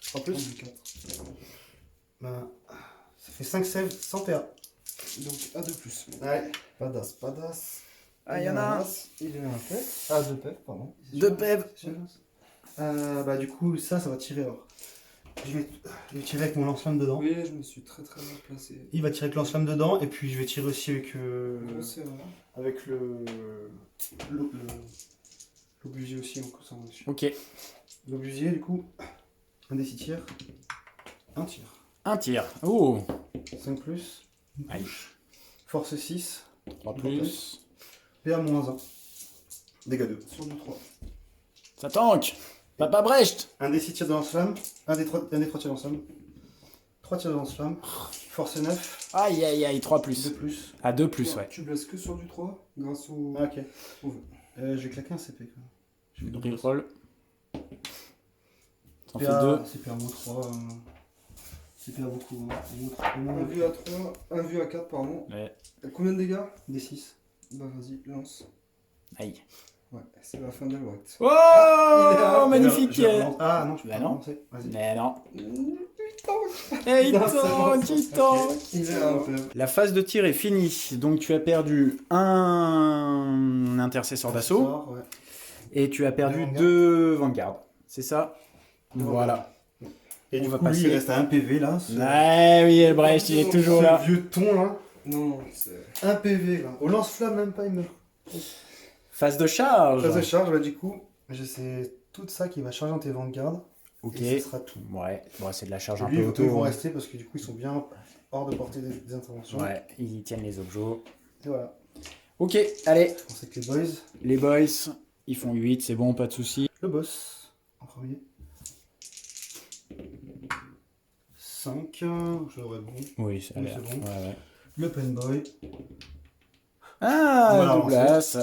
3 plus. 4. Ben, ça fait 5 save sans PA. Donc A2 plus. Ouais. Badass, badass. Ah, il y en a un. Il est un PEV. Ah, 2 PEV, pardon. 2 PV. Bah du coup ça va tirer alors. Je vais tirer avec mon lance-flamme dedans. Oui, je me suis très très mal placé. Il va tirer avec lance-flamme dedans et puis je vais tirer aussi avec Grosse erreur. avec l'obusier aussi en concernant dessus. Ok, L'obusier du coup un des 6 tirs, un tir. un tir. Oh, 5 plus, aïe. force 6, 3 plus. PA-1, dégâts 2. Sur du 3. Ça tank. Papa Brecht. Un des 6 tirs de lance-flamme, un des 3 tirs de lance-flamme, 3 tirs de lance-flamme, force 9, Aïe, aïe, aïe, 3 2 plus. plus. Ah, 2 plus, ouais. Tu blesses que sur du 3 grâce au. Ah, ok. au- Je vais claquer un CP quand même. Je vais Reroll. Ça en fait CPA, 2. CPA moins 3. CPA beaucoup. Un vu à 3, un vu à 4, pardon. Ouais. Combien de dégâts? Des 6. Bah vas-y, lance. Aïe. Ouais, c'est la fin d'Albright. Oh, là. magnifique. Ah non, je peux Bah pas non. relancer. Vas-y. Mais non. Putain, Et il Non, c'est bon, tank, il tank. il est un PEV. La phase de tir est finie. Donc tu as perdu un intercesseur d'assaut Sort, ouais. et tu as perdu Deux Vanguard. 2 Vanguard. C'est ça? Deux Voilà. Et On du va coup, lui, passer. il reste à 1 PV là. Ouais, oui, Brecht, il est toujours Ce là. vieux ton là. Non, c'est. 1 PV là. Au lance-flamme, même pas, il meurt. Phase de charge. Phase de charge, bah du coup, c'est tout ça qui va charger dans tes Vanguard. Ok. Et ce sera tout. Ouais, bon, c'est de la charge un Lui, peu eux, auto. ils vont rester parce que du coup, ils sont bien hors de portée des interventions. Ouais, ils tiennent les objets. Et voilà. Ok, allez. On sait que les boys. Les boys, ils font 8, c'est bon, pas de soucis. Le boss, en premier. 5, je devrais être bon. Oui, ça a Oui, l'air. c'est bon. Ouais, ouais. Le penboy, Ah, On va la Douglas.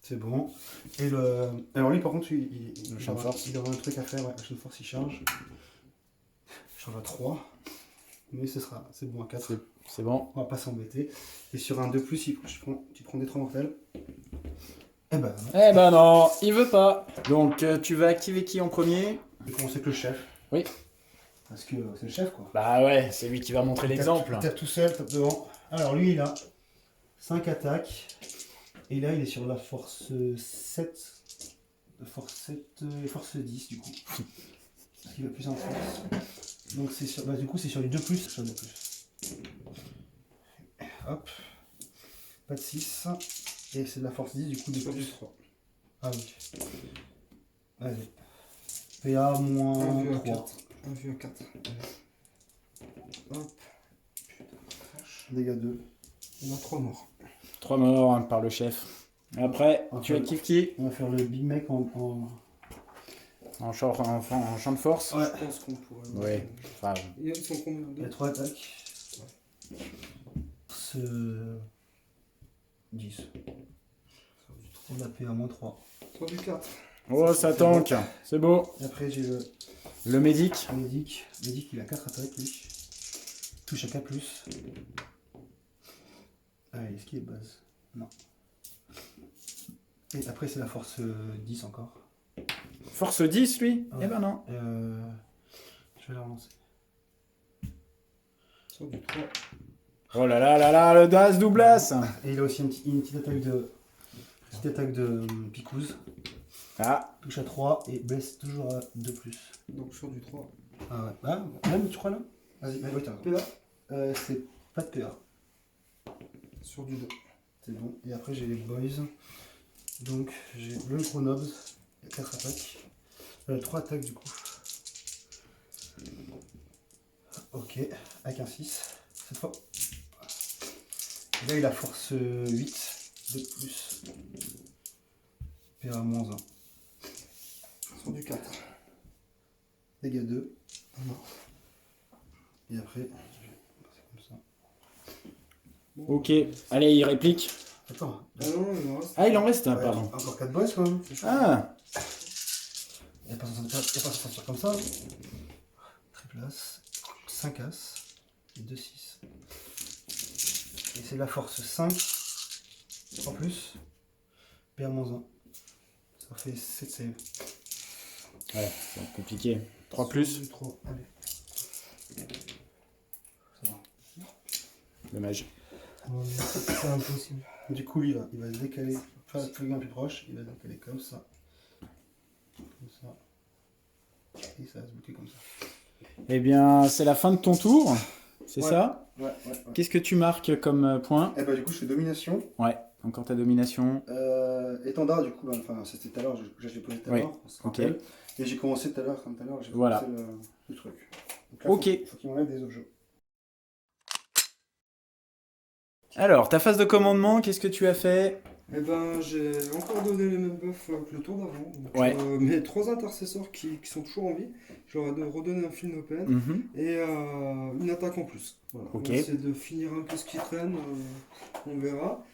c'est bon. Et le. Alors lui, par contre, Le champ de force. il aura un truc à faire. Ouais, le champ de force, il charge. Il charge à 3. Mais c'est bon à 4. C'est bon. On va pas s'embêter. Et sur un 2+, tu prends des 3 mortels. Eh ben, non. Eh ben non, il veut pas. Donc tu vas activer qui en premier? Je vais commencer avec le chef. Oui. Parce que c'est le chef, quoi. Bah ouais, c'est lui qui va montrer l'exemple. Tape tout seul, tape devant. Alors lui, il a 5 attaques. Et là, il est sur la force 7. Force 7 et force 10, du coup. Parce qu'il va plus en force. Donc c'est sur, bah, du coup, c'est sur les 2+, sur 2+. Hop. Pas de 6. Et c'est de la force 10, du coup, des Sur du plus. 3. Ah oui. Allez. PA moins Un vu à 3. 4. Un vu à 4. Hop. Dégâts 2. On a 3 morts. 3 morts hein, par le chef. Après, Enfin, tu as Kifki On va faire le Big Mac en champ de force. Ouais. Je pense qu'on pourrait. Ouais. Enfin, Et ils sont combien Il y a de 3 attaques. Ce 10. C'est la PA -3. Sur du 4. oh, ça tank. C'est beau. Et après, j'ai le Le médic. Médic. Médic, il a 4 attaques, lui. Touche à K+. Ah, est-ce qu'il est base? Non. Et après, c'est la force 10 encore. Force 10, lui Ouais. Eh ben non. Je vais la relancer. Sur du 3. Oh là là là là, le Das Doublas. Et il a aussi une petite attaque de picouse. Ah, Touche à 3 et blesse toujours à 2+. Donc sur du 3. Ah ouais. Ah, même, tu crois là? Vas-y, oui, t'as raison. PA. C'est pas de PA. Sur du 2. C'est bon. Et après, j'ai les boys. Donc, j'ai le Chronobs. Il y a 4 attaques. 3 attaques du coup. Ok. Avec un 6. Cette fois. Et là, il a force 8. 2+. PA -1. Sur du 4. Dégâts 2. Et après, je vais passer comme ça. ok. Allez, il réplique. Attends. Ah non, il en reste. Ah, il en reste un, Ouais, pardon. encore 4 boys quand même. C'est chaud. Ah, Il n'y a pas à s'en sortir comme ça. Triple As. 5 As. Et 2 6. Et c'est la force 5. En plus. PA -1. Ça fait 7 save. ouais, c'est compliqué. 3 Sur plus, du 3. Allez. Ça va. dommage. C'est impossible. Du coup, lui, il va se décaler. Enfin, plus proche. Il va se décaler comme ça. Comme ça. Et ça va se boucler comme ça. Eh bien, c'est la fin de ton tour. C'est Ouais. ça? Ouais. Qu'est-ce que tu marques comme point? Et bah, du coup, je fais domination. Ouais, encore ta domination. Étendard, du coup, là, enfin, c'était tout à l'heure, je l'ai posé tout à Oui, l'heure. on se ok. rappelle. Et j'ai commencé tout à l'heure, j'ai Voilà. commencé le truc. Donc là, Ok. Faut qu'il m'enlève des objets. Alors, ta phase de commandement, qu'est-ce que tu as fait? Eh ben, j'ai encore donné les mêmes buffs que le tour d'avant. Donc, Ouais. mes 3 intercesseurs qui sont toujours en vie, je leur ai redonné un fil d'open Mhm. et une attaque en plus. Voilà. Ok. On va essayer de finir un peu ce qui traîne, on verra.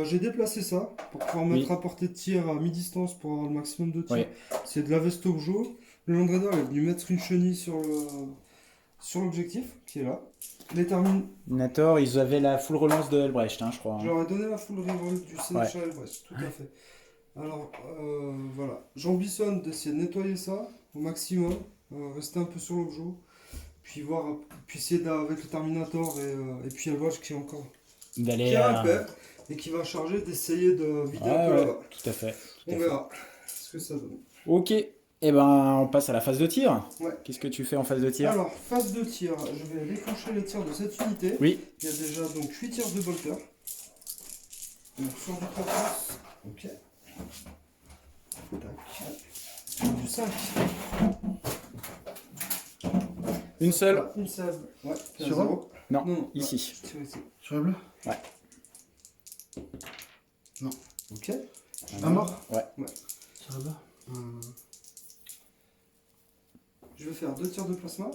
J'ai déplacé ça pour pouvoir mettre Oui. à portée de tir à mi-distance pour avoir le maximum de tir. Ouais. C'est de la Vestojo. Le Landraider est venu mettre une chenille sur l'objectif qui est là. Les termine. Nator, ils avaient la full relance de Helbrecht, hein, je crois. Je leur ai donné la full revolt du Sénéchal Brest, tout à fait. Alors, voilà. J'ambitionne d'essayer de nettoyer ça au maximum, rester un peu sur l'objet, puis essayer avec le Terminator et puis Elwatch qui est encore D'aller. qui a un pep et qui va charger d'essayer de vider un peu ouais, là-bas. tout à fait. On verra ce que ça donne. Ok. Eh ben, on passe à la phase de tir. Ouais. Qu'est-ce que tu fais en phase de tir? Alors, phase de tir, je vais déclencher les tirs de cette unité. Oui. Il y a déjà donc 8 tirs de bolter. Donc sur du 14. Ok. Tac. Sur du 5. Une seule? Voilà, une seule. Ouais. Sur Sur 0. Non, Non, ici. Je tire ici. Sur le bleu? Ok. À mort? Ouais. Sur le bleu? Je vais faire 2 tirs de plasma.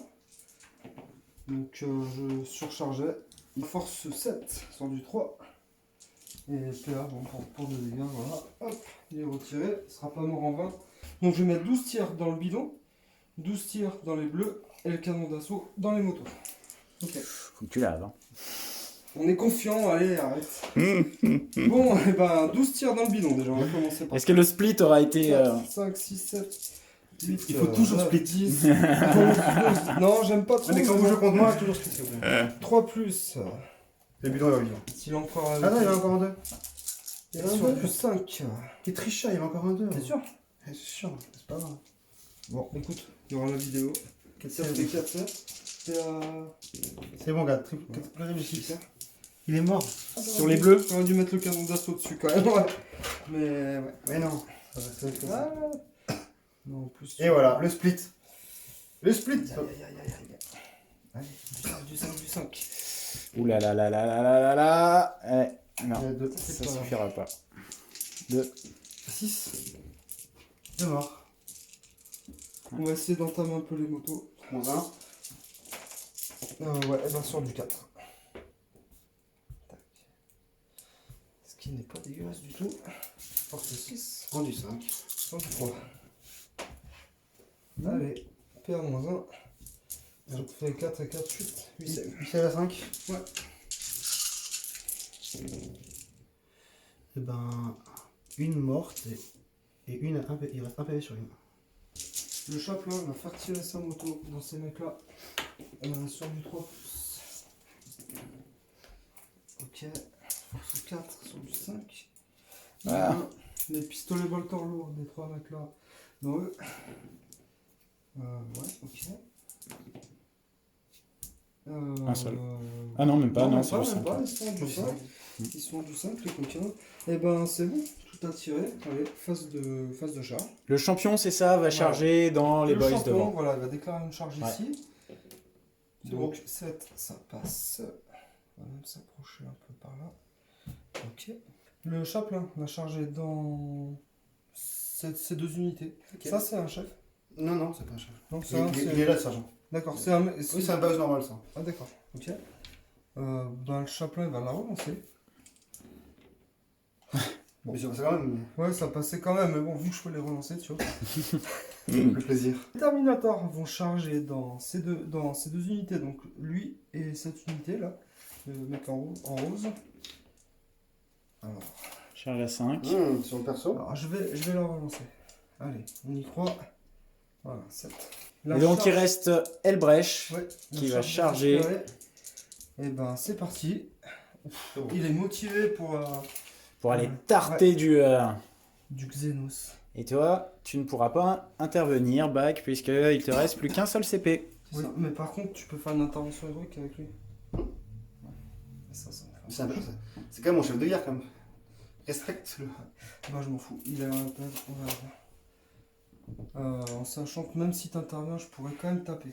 Donc je surchargeais. Force 7 sur du 3. Et PA, bon, pour 2 dégâts, voilà. Hop, il est retiré. Il sera pas mort en vain. Donc je vais mettre 12 tirs dans le bidon, 12 tirs dans les bleus et le canon d'assaut dans les motos. Ok. Faut que tu laves. Hein. On est confiant, allez, arrête. Bon, et ben 12 tirs dans le bidon déjà, on va commencer par Est-ce que le split aura été. 5, 6, 7, 8. Il faut toujours split. 10. 11, 12. Non, j'aime pas trop. Mais quand vous jouez contre moi, toujours split. 3 plus. Le bidon est vivant. S'il est encore Ah non, il y en a encore un 2. Il y a sur plus 5. T'es tricheur, il y en a encore un 2. T'es sûr? C'est sûr, c'est pas grave. Bon, écoute, il y aura la vidéo. 4 fait 4 C'est bon, gars, triple réussi. Il est mort. Sur les bleus? J'aurais dû mettre le canon d'assaut dessus quand même, ouais. Mais ouais. Mais non. Ça va, ça va être comme ça. Ah. Non, en plus. Et voilà, le split. Le split. Aïe. Allez, du 5. Ouh là là là là là là là là. Non, Il y a deux. ça suffira pas. 2. 6. Démarre. On va essayer d'entamer un peu les motos. Moins 1. Ouais, et ben sur du 4. Tac. Ce qui n'est pas dégueulasse du tout. Force 6. Prends du 5. Sur du 3. Allez, PA-1. Ça te fait 4 et 4, 8. 8 save. 8 à 5. Ouais. Et ben, une morte et une, il reste un PV sur une. Le chaplain va faire tirer sa moto dans ces mecs-là. Sur du 3+. Ok. Force 4 sur du 5. Ah. Les pistolets volteurs lourds des 3 mecs-là. Dans eux. Ouais, ok. Un seul. Ah non, même pas, non, c'est même du pas, 5. ils sont du 5. Ils sont du 5, les coquins. Et ben c'est bon, tout a tiré. Allez, phase de charge. Le champion, c'est ça, va charger dans les Le boys champion, devant. voilà, il va déclarer une charge Ouais. ici. C'est Donc 7, ça passe. On va même s'approcher un peu par là. Ok. Le chaplain va charger dans ces 2 unités. Ok. Ça, c'est un chef. Non, non, c'est pas un chef. Donc Il, c'est un. il est là, sergent. D'accord, c'est un. Oui, c'est un base normal, ça. Ah, d'accord, ok. Ben, le chaplain, il va la relancer. Bon. Mais c'est quand même Ouais, ça passait quand même, mais bon, vu que je peux les relancer, tu vois. le plaisir. Les Terminators vont charger dans ces deux unités, donc lui et cette unité là, le mec en rose. Alors, Charge à 5. Sur le perso. je vais la relancer. Allez, on y croit. Voilà, 7. Et donc il reste Elbrecht Ouais, qui la va charge charger. Et ben c'est parti. C'est bon. Il est motivé Pour aller tarter du Xenos. Et toi, tu ne pourras pas intervenir, Bac, puisqu'il te reste plus qu'un seul CP. Oui, mais par contre, tu peux faire une intervention héroïque avec lui. Ça me fait un peu. C'est quand même mon chef de guerre, quand même. Respecte-le. Moi je m'en fous, il a un tag, on va voir. En sachant que même si t'interviens, je pourrais quand même taper.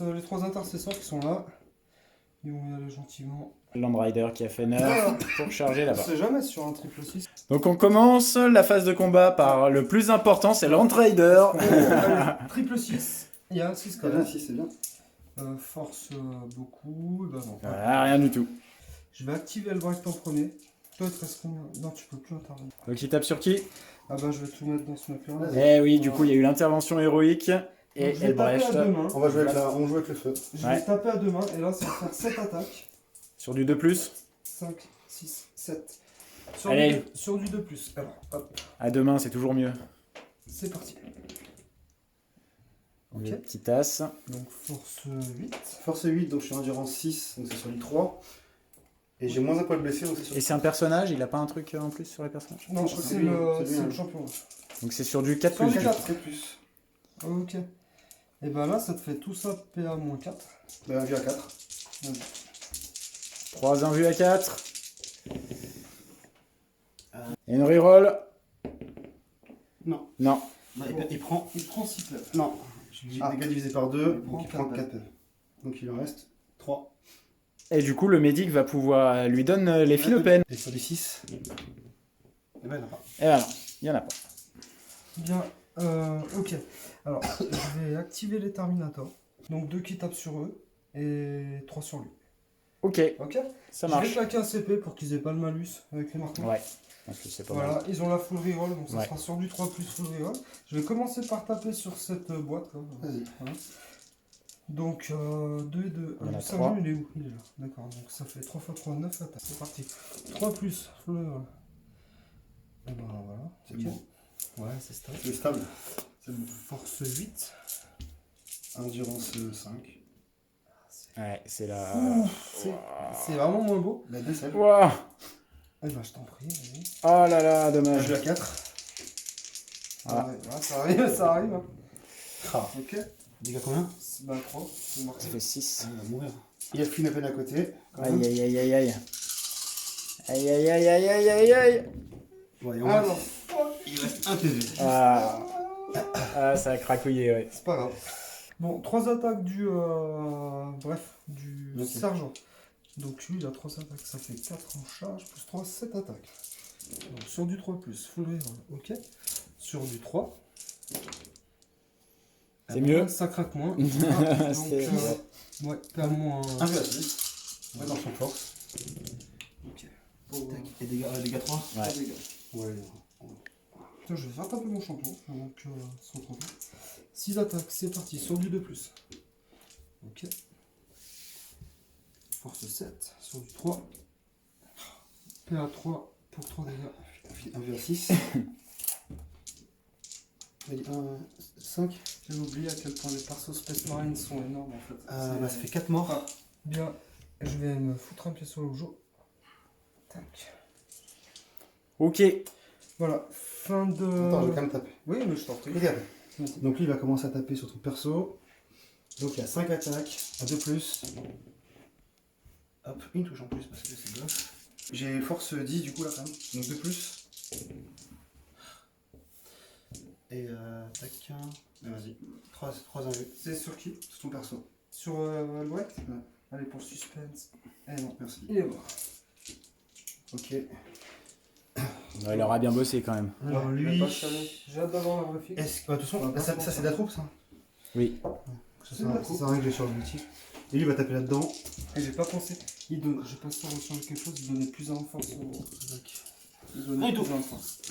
Les 3 intercesseurs qui sont là, ils vont y aller gentiment. Land Rider qui a fait 9 pour charger On là-bas. sait jamais sur un triple 6. Donc on commence la phase de combat par le plus important, c'est Land Rider. Allez, triple 6, il y a un 6 quand même. Si, c'est bien. Force beaucoup, bah non. Voilà, rien du tout. Je vais activer le break en premier. Toi, il te reste combien? Non, tu peux plus intervenir. Donc il tape sur qui? Ah bah je vais tout mettre dans ce mec là. Eh oui, du coup il y a eu l'intervention héroïque et Donc, je vais taper Elbrecht à 2 mains. On va jouer avec le feu. Je Ouais. vais taper à 2 mains et là ça va faire 7 attaques. sur du 2+. 5, 6, 7. Allez. Sur du 2+. Alors, hop, À 2 mains, c'est toujours mieux. c'est parti. Le Ok. petit as. Donc force 8. Force 8, donc je suis endurance 6, donc c'est sur du 3. Et j'ai moins un poil blessé, donc c'est sur Et c'est un personnage, il a pas un truc en plus sur les personnages? Non, je crois que c'est c'est lui, le, c'est lui, c'est hein. le champion. Donc c'est sur du 4+. Sur du du 4. coup. plus. Ok. Et ben là, ça te fait tout ça PA-4. Bah, vue à 4. 3 en vue à 4. Et une reroll. Non. Non. Bah, il prend. Il prend 6 plaies. Non. J'ai Ah. dégâts divisé par 2, Il prend donc il prend quatre 4 PV. Donc il en reste 3. Et du coup, le médic va pouvoir lui donner les philopènes. Et sur du 6. Et ben, il n'y en a pas. Eh ben non, il y en a pas. Bien. Ok. Alors, je vais activer les Terminators. Donc 2 qui tapent sur eux et 3 sur lui. Ok, Ok. ça Je vais marche. claquer un CP pour qu'ils aient pas le malus avec les marqueurs. Ouais, parce que c'est pas mal. Voilà, ils ont la full reroll, donc ça Ouais. sera sur du 3 plus full reroll. Je vais commencer par taper sur cette boîte là. Vas-y. Voilà. Donc 2 et 2. Il y en a Le trois. il est où? Il est là. D'accord, donc ça fait 3 x 3, 9 attaques. C'est parti. 3 plus full reroll. Et ben voilà. C'est Ok. bon. Ouais, c'est stable. C'est stable. Force 8. Endurance 5. Ouais, c'est la... Ouh, c'est vraiment moins beau. La décelle. Wow. Eh ben je t'en prie, vas-y. Oh là là, dommage. Vue à 4. Ah. Ouais, ça arrive, ça arrive. Hein. Ah. Ok. Dégâts combien? Bah 3, c'est marqué. Ça fait 6. Il va mourir. Il a fui une peine à côté. Quand même. Aïe aïe aïe aïe aïe. Aïe aïe aïe aïe aïe aïe aïe. Ouais, et on Alors, il reste 1 PV. Ah. Ah, ça a craquillé, ouais. c'est pas grave. Bon, 3 attaques du Ok. sergent. Donc lui, il a 3 attaques, ça fait 4 en charge, plus 3, 7 attaques. Donc, sur du 3+, full reroll, ok. Sur du 3. C'est mieux. Ça craque moins. C'est- ouais, perds moins. 1 à 6. Ouais, dans son force. Ok. Tac. Et dégâts 3. Ouais. Ouais. Putain, je vais faire taper mon champion avant que ce soit trop tard. 6 attaques, c'est parti, sur du 2+. Ok. Force 7, sur du 3. PA 3 pour 3 dégâts. 1 à 6. 5. J'ai oublié à quel point les persos Space Marines sont énormes en fait. Ça fait 4 morts. Ah, bien, je vais me foutre un pied sur le jeu. Tac. Ok. Voilà, fin de. Attends, je vais quand même taper. Oui, mais je t'en prie. Regarde. Donc lui, il va commencer à taper sur ton perso. Donc il y a 5 attaques, à 2+. Hop, une touche en plus parce que c'est gosse. J'ai force 10 du coup là quand même. Donc 2+. Et tac. Vas-y. 3 invus. C'est sur qui? Sur ton perso. Sur Alouette. Ouais. Allez, pour le suspense. Eh non, Merci. il est mort. Ok. Ouais, il aura bien bossé quand même. Alors Ouais, lui. pas chialer. J'ai hâte d'avoir la vraie fixe. Est-ce que. De toute façon, ça c'est de la troupe ça. Oui. Ça c'est un règle que j'ai sur l'objectif. Et lui il va taper là-dedans. Et j'ai pas pensé. Il donne. J'ai pas sûr de changer quelque chose. Il donnait plus en force. Il donnait Ah, plus en force.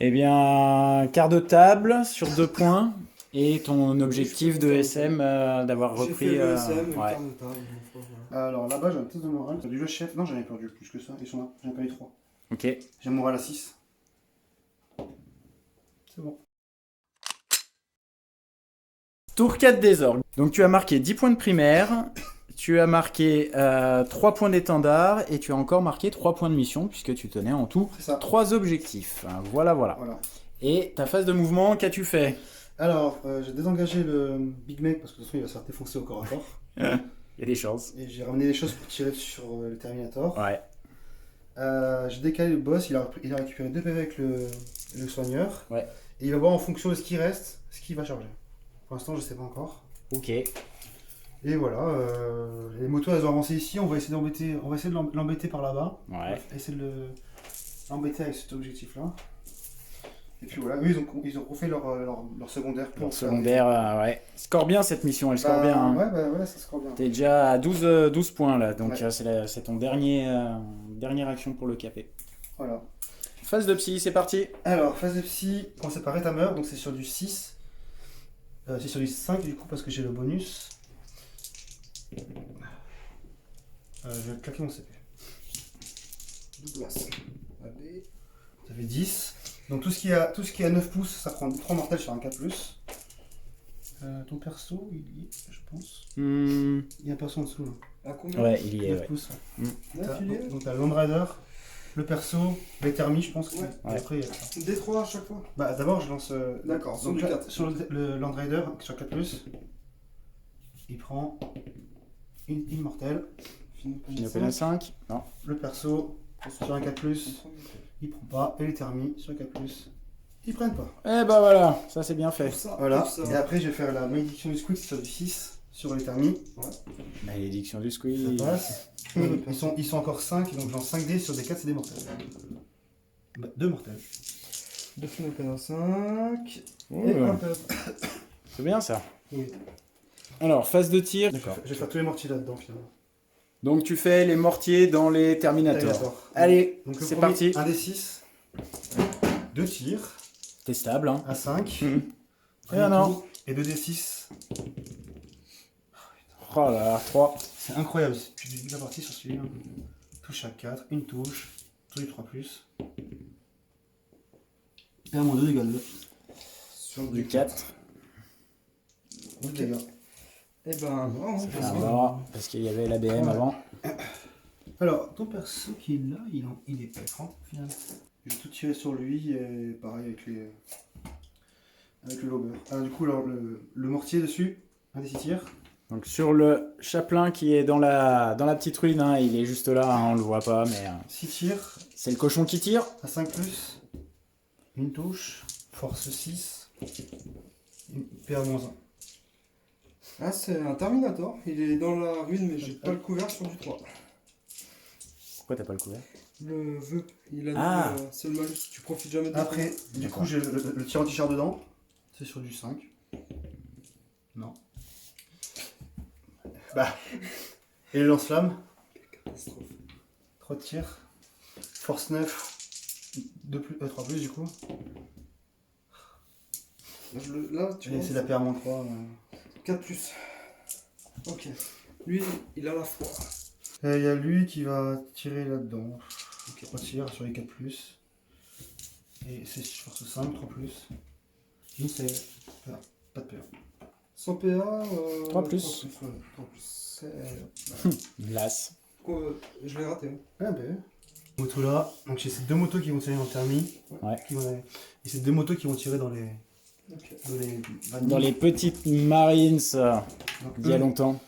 Eh bien, quart de table sur 2 points. Et ton objectif de SM d'avoir J'ai repris. fait le SM, le ouais. quart de table. Donc, voilà. Alors là-bas j'ai un test de morale. T'as du jeu chef. Non, j'en ai perdu plus que ça. Ils sont là. J'en ai perdu 3. Ok. J'ai un moral à 6. C'est bon. Tour 4 désordre. Donc tu as marqué 10 points de primaire, tu as marqué 3 points d'étendard et tu as encore marqué 3 points de mission puisque tu tenais en tout C'est ça. 3 objectifs. Voilà, voilà. Voilà. Et ta phase de mouvement, qu'as-tu fait? Alors, j'ai désengagé le Big Mec parce que de toute façon il va se faire défoncer au corps à corps. Il y a des chances. Et j'ai ramené des choses pour tirer sur le Terminator. Ouais. J'ai décalé le boss, il a récupéré 2 PV avec le soigneur. Ouais. Et il va voir en fonction de ce qui reste, ce qu'il va charger. Pour l'instant, je sais pas encore. Ok. Et voilà, les motos elles ont avancé ici, on va essayer de l'embêter par là-bas. Ouais. On va essayer de l'embêter avec cet objectif-là. Et puis voilà, eux ils ont refait leur secondaire pour Pour faire secondaire, ouais. Score bien cette mission, elle score bien. Hein. Ouais, ça score bien. T'es déjà à 12 points là, donc Ouais. c'est ton dernière action pour le caper. Voilà. Phase de psy, c'est parti. Alors, phase de psy, on sait par Retamer, donc c'est sur du 6. C'est sur du 5 du coup parce que j'ai le bonus. Je vais claquer mon CP. Douglas. Allez. Ça fait 10. Donc tout ce qui est à 9 pouces, ça prend 3 mortels sur un 4+. Ton perso, il y est, je pense. Il y a un perso en dessous. Là. À combien? Ouais, il y est, 9 ouais. pouces. Neuf, il y est. Donc t'as le Land Rider, le perso, les thermies, je pense. Ouais. Et après, il y a ça. D3 à chaque fois. Bah d'abord, je lance. D'accord, sur donc du là, 4. sur le Land Rider, sur 4+, il prend une mortelle. Finopéna 5. Non. Le perso, sur un 4+, il prend pas. Et les thermies, sur un 4+, ils prennent pas. Eh bah voilà, ça c'est bien fait. Voilà. Pour ça. Et après, je vais faire la malédiction du squeak sur du 6, sur les thermies. Malédiction du Ça squeeze. passe. Ils sont encore 5, donc j'en 5D sur des 4, c'est des mortels. Bah, 2 mortels. De Finopéna 5. Ouais. Et un PA. C'est bien ça. Oui. Alors, phase de tir. Je vais faire tous les mortiers là-dedans finalement. Donc tu fais les mortiers dans les Terminators. Terminator. Allez, Donc le c'est premier, parti. 1 des 6. 2 tirs T'es stable, hein. à 5. Mhm. Ah non. Et 2 des 6. Oh là là, 3. C'est incroyable. Tu débutes la partie sur celui-là. Touche à 4, une touche. Touche 3+. Et à moins 2 égale 2. Sur Du 4. 2 dégâts. Et ben non, Ah, voilà, parce qu'il y avait l'ABM Ouais. avant. Alors, ton perso qui est là, il est pas écran finalement. Je vais tout tirer sur lui et pareil avec le lober. Alors du coup, alors, le mortier dessus, un des 6 tirs. Donc sur le chaplain qui est dans la petite ruine, hein, il est juste là, hein, on le voit pas, mais 6 tirs c'est le cochon qui tire. à 5+. Une touche. Force 6. Une PA-1. Ah, c'est un Terminator. Il est dans la ruine, mais j'ai pas le couvert sur du 3. Pourquoi t'as pas le couvert? le vœu. Il a Ah. c'est le malus. Tu profites jamais de Après, du D'accord. coup, j'ai le tir anti-char dedans. C'est sur du 5. Non. Bah. Et le lance-flamme. catastrophe. 3 de tir. Force 9. 3 plus du coup. Là, tu Et vois, c'est la paire -3. 4 plus. Ok. Lui, il a la foi. Et il y a lui qui va tirer là-dedans. 3 tirs sur les 4 plus. Et c'est force 5, 3 plus. Une save. Pas de paire. Sans PA. 3 plus. 3 plus. Glace. Je l'ai raté. Hein. Ah ben. Moto là. Donc j'ai ces 2 motos qui vont tirer en thermie. Ouais. Et ces 2 motos qui vont tirer dans les. Ok. Dans les petites Marines Donc, d'il y a longtemps.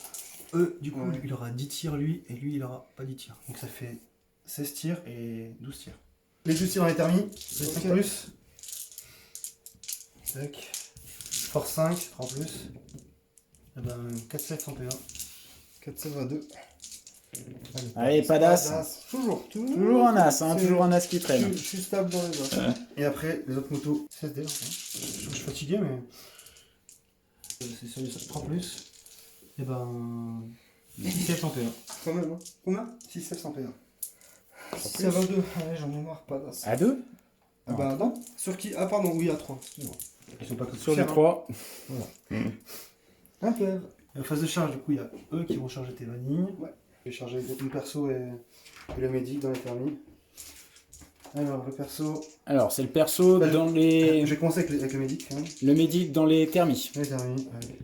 du coup, Ouais. il aura 10 tirs lui, et lui il aura pas 10 tirs. Donc ça fait 16 tirs et 12 tirs. Les 12 tirs dans les thermies, c'est 5 Ok. plus. Tac. Force 5, 3 plus. Et ben 4 7 101. 4 save à 2. Allez, pas d'as. Toujours. Toujours un as, hein, C'est- toujours un as qui traîne. Je suis stable dans les as. Et après, les autres motos, 16 dés. Je suis fatigué, mais. C'est sur les 3 plus. Et ben. 6 7 101. Quand même. Hein. Combien 6 7 101. 6 save à 2. Allez, j'en ai marre, pas d'as. À 2 Ah bah non. Sur qui? Ah pardon, oui, à 3. Excuse-moi. Ils sont pas tous sur fiers, les hein. 3. Un PV. Et en phase de charge, du coup, il y a eux qui vont charger tes vanilles. Ouais. Je vais charger mon perso et le médic dans les thermies. Alors, le perso. Alors, c'est le perso Bah, dans Je les. vais commencer avec le médic. Hein. Le médic dans les thermies. Les thermies, allez.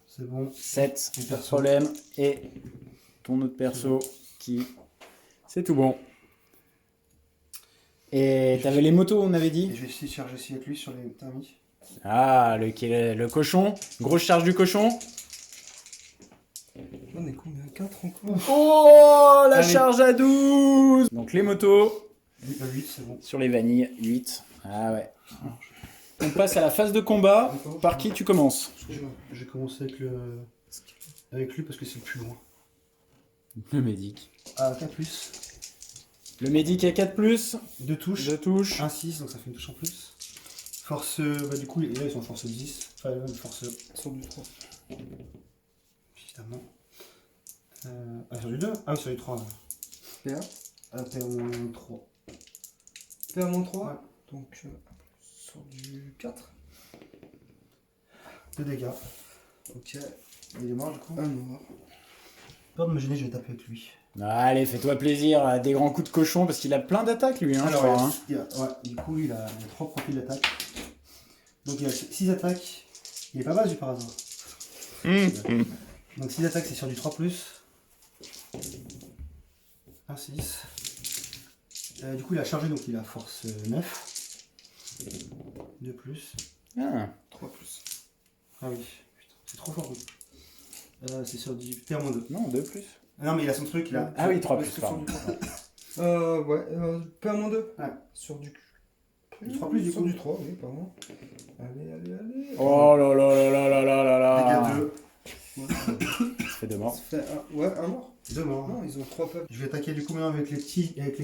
C'est bon. 7, Les pas de persos. problème. Et ton autre perso qui. C'est tout bon. Et t'avais les motos, on avait Et dit. je vais essayer de charger aussi avec lui sur les thermies. Ah, le cochon. Grosse charge du cochon. On est combien? 4 encore? Oh, la Allez. charge à 12. Donc les motos. 8, c'est bon. Sur les vanilles, 8. Ah ouais. On passe à la phase de combat. Par qui tu commences? Je vais commencer avec lui parce que c'est le plus loin. Le médic. Ah, 4 plus. Le médic est 4+. 2 touches. 2 touches. 1 6, donc ça fait une touche en plus. Force. Bah, du coup, là, ils sont en force 10. Enfin, force. Sur du 3. Évidemment. Sur du 2? Ah oui, sur du 3. PA. PA-3. PA moins 3. Ouais. Donc, sur du 4. 2 dégâts. Ok. Il est mort du coup. Un noir. Peur de me gêner, je vais taper avec lui. Allez, fais-toi plaisir. Des grands coups de cochon parce qu'il a plein d'attaques lui. Hein, je crois, hein. Du coup, lui, il a 3 profils d'attaque. Donc il a 6 attaques. Il est pas bas, lui, par hasard. Donc 6 attaques, c'est sur du 3 plus. 1 6. Du coup, il a chargé, donc il a force 9. 2 plus. Ah. 3 plus. Ah oui, putain, c'est trop fort. lui. C'est sur du TR-2. Non, 2+. Ah non, mais il a son truc, il a. Ah oui, 3+, Est-ce que sur pardon. du 3? Ouais. PA moins 2. Ouais. Sur du. Du 3 plus, du Sur coup. du 3, oui, pardon. Allez. Oh là là là là là là là Dégâts là. 2. Ça fait 2 morts. Ça fait ouais, un mort. 2 morts. Non, ils ont 3 peuples. Je vais attaquer du coup maintenant avec les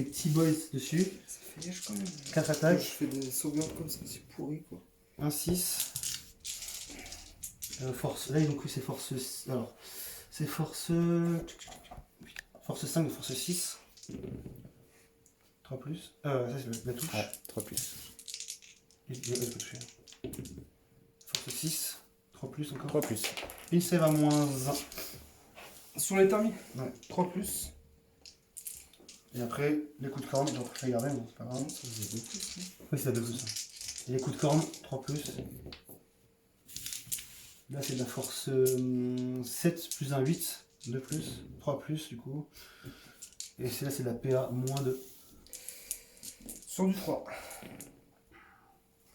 petits boys dessus. Ça fait yèche quand même. 4 Je attaques. fais des sauvegardes comme ça, c'est pourri quoi. 1 6. Force. Là, donc, c'est force. Alors, c'est force. Force 5 de force 6. 3 plus. Ça, c'est la touche. Ouais, 3+. Il peut toucher. Force 6. 3 plus encore. 3+. Une save à moins 20. Sur les thermiques. Ouais. 3 plus. Et après, les coups de corne, j'en préfère garder, mais c'est pas grave. Ça faisait 2 plus. Oui, c'est la 2 plus. Hein. Et les coups de corne, 3 plus. Là, c'est de la force 7 plus 1, 8. 2 plus. 3 plus, du coup. Et là, c'est de la PA moins 2. Sur du 3.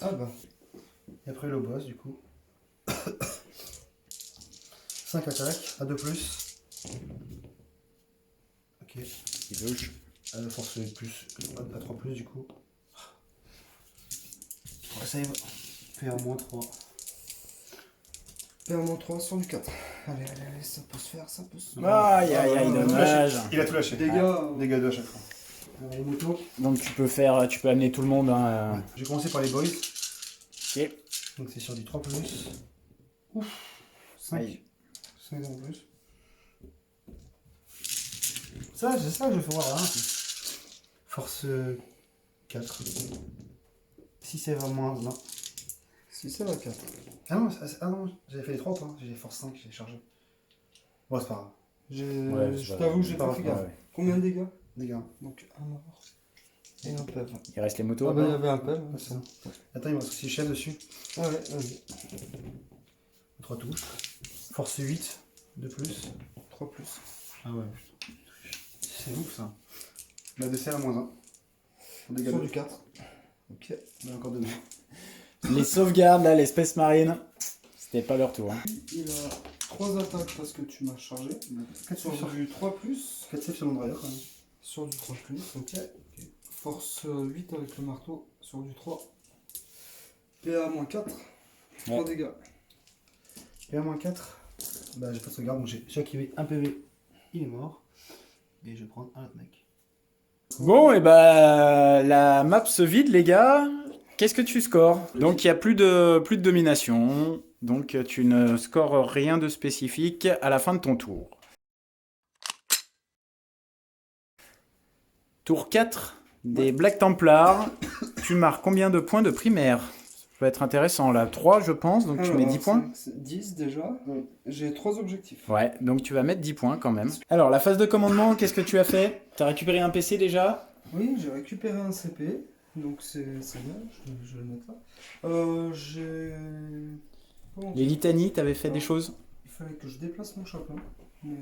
Ah bah. Et après, le boss, du coup. 5 attaques, à 2 plus. Ok. Il touche. Force plus, à 3 plus, du coup. 3 save. PA moins 3. PA moins 3 sur du 4. Allez, ça peut se faire, ça peut se faire. Aïe aïe aïe, dommage. Il a tout lâché. Dégâts. Dégâts 2 à chaque fois. Les motos. Donc tu peux amener tout le monde. Hein. Je vais commencer par les boys. Ok. Donc c'est sur du 3 plus. Ouf. 5. Aïe. 5 en plus. Ça, c'est ça que je vais faire voir. Hein. Force 4. Si c'est vraiment... Non. Si ça va 4. Ah non, j'avais fait les 3 pas. J'ai force 5, j'ai chargé. Bon, c'est pas grave. Je t'avoue, j'ai pas fait gaffe. Ouais. Combien de dégâts? Dégâts. Donc un mort et un PEV. Il reste les motos. Ah bah il y avait un PEV. Ouais, c'est ça. Attends, il me reste aussi chef dessus. Ah ouais, vas-y. 3 touches. Force 8 de plus. 3 plus. Ah ouais. C'est ouf ça. La dessert à moins 1. On dégage Sur du 4. Ok. On a encore 2 mains. Les sauvegardes, là, l'espèce marine, c'était pas leur tour. Hein. Il a 3 attaques parce que tu m'as chargé. 4 Sur du 3 plus. 4 saves sur mon driver quand même. Sur du 3 plus. Ok. Force 8 avec le marteau. Sur du 3. PA moins 4. 3 Ouais. dégâts. Et à moins 4. Bah j'ai pas de sauvegarde donc j'ai activé un PV. Il est mort. Et je vais prendre un autre mec. Bon, et bah la map se vide, les gars. Qu'est-ce que tu scores? Donc il n'y a plus de domination. Donc tu ne scores rien de spécifique à la fin de ton tour. Tour 4 des Black Templars. Tu marques combien de points de primaire? Ça peut être intéressant là. 3 je pense, donc tu mets 10 points. 10 déjà. Oui. J'ai 3 objectifs. Ouais, donc tu vas mettre 10 points quand même. Alors la phase de commandement, qu'est-ce que tu as fait? Tu as récupéré un PC déjà? Oui, j'ai récupéré un CP. Donc c'est bien, je vais le mettre là. J'ai... Comment Les dire, litanies, tu avais fait des choses? il fallait que je déplace mon chapeau. Mais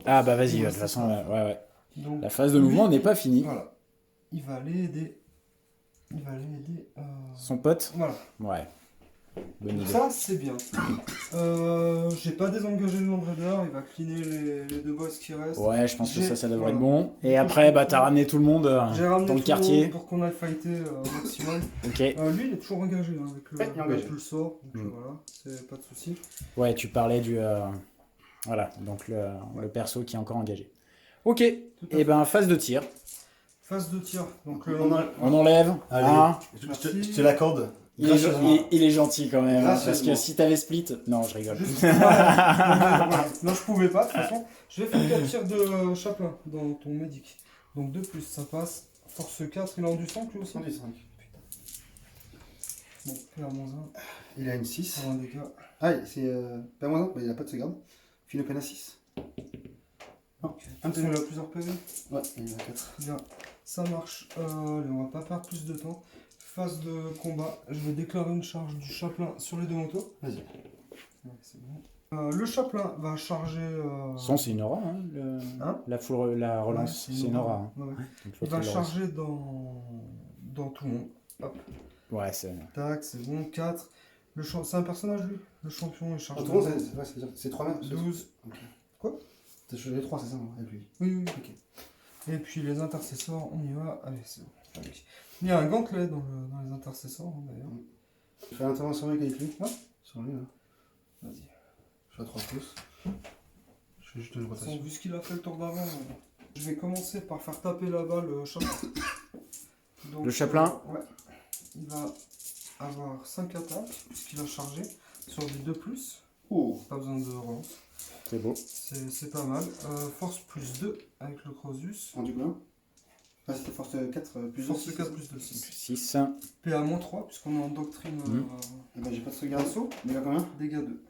Ah bah vas-y, il de me toute reste façon, ça. ouais. Donc, La phase de mouvement n'est pas finie. Voilà. Il va aller aider. Il va aller aider. Son pote? Voilà. Ouais. Bonne idée. Ça, c'est bien. J'ai pas désengagé le Land Raider. Il va cleaner les 2 boss qui restent. Ouais, je pense que ça devrait être voilà. bon. Et après, bah t'as ramené tout le monde J'ai ramené dans le tout quartier. monde pour qu'on aille fighter au maximum. Ok. Lui, il est toujours engagé hein, avec Ouais, il est engagé. avec le sort. Donc Mm. voilà, c'est pas de souci. Ouais, tu parlais du... Voilà, donc le perso qui est encore engagé. Ok. Tout à Et ben, phase de tir. Phase de tir. Donc On enlève. Allez, Hein. je te l'accorde. Il est, Gracieusement. il est gentil quand même. Hein, parce Gracieusement. que si t'avais split... Non, je rigole. Non, je pouvais pas. De toute façon, je vais faire 4 tirs de chaplain dans ton médic. Donc 2 plus, ça passe. Force 4, il a du sang lui aussi. 105. Bon, PA-1. Il a une 6. Pour un dégât. Ah, c'est pas moins 1, mais il a pas de sauvegarde. Puis une peine à 6. Non, un Il PV. a plusieurs PV. Ouais, il a 4. Bien, ça marche. Allez, on va pas perdre plus de temps. Phase de combat. Je vais déclarer une charge du chaplain sur les 2 motos. Vas-y. Ouais, c'est bon. Le chaplain va charger. Son, c'est une aura. Hein, Hein la relance, Ouais, c'est une aura. Hein. Ouais, ouais. Donc, Il l'autre, va il le charger dans tout le monde. Hop. reste. Ouais, c'est... Tac, c'est bon. 4. C'est un personnage lui. Le champion il charge. En tout cas, c'est 3 mètres. 12. Ok. Quoi? T'as choisi les 3, c'est ça, hein, avec lui. Oui, oui. Ok. Et puis les intercesseurs, on y va. Allez, c'est bon. Allez. Il y a un gantelet dans les intercesseurs hein, d'ailleurs. Je fais l'intervention avec lui. Ouais. Sur lui, là. Vas-y. Je fais à 3 pouces. Je fais juste une De toute façon, rotation. vu ce qu'il a fait le tour d'avant, je vais commencer par faire taper là-bas le chaplain. Donc, Le chaplain ouais. Il va avoir 5 attaques, puisqu'il a chargé, sur du 2+. Oh. Pas besoin de relance. C'est beau. C'est pas mal. Force plus 2 avec le Crosus. En du coup, ah, c'était force 4 plus 2. Force 4 plus 2, 6. 6. PA-3, puisqu'on est en doctrine Eh ben, j'ai pas de sauvegarde. assaut. Dégâts combien? Dégâts 2.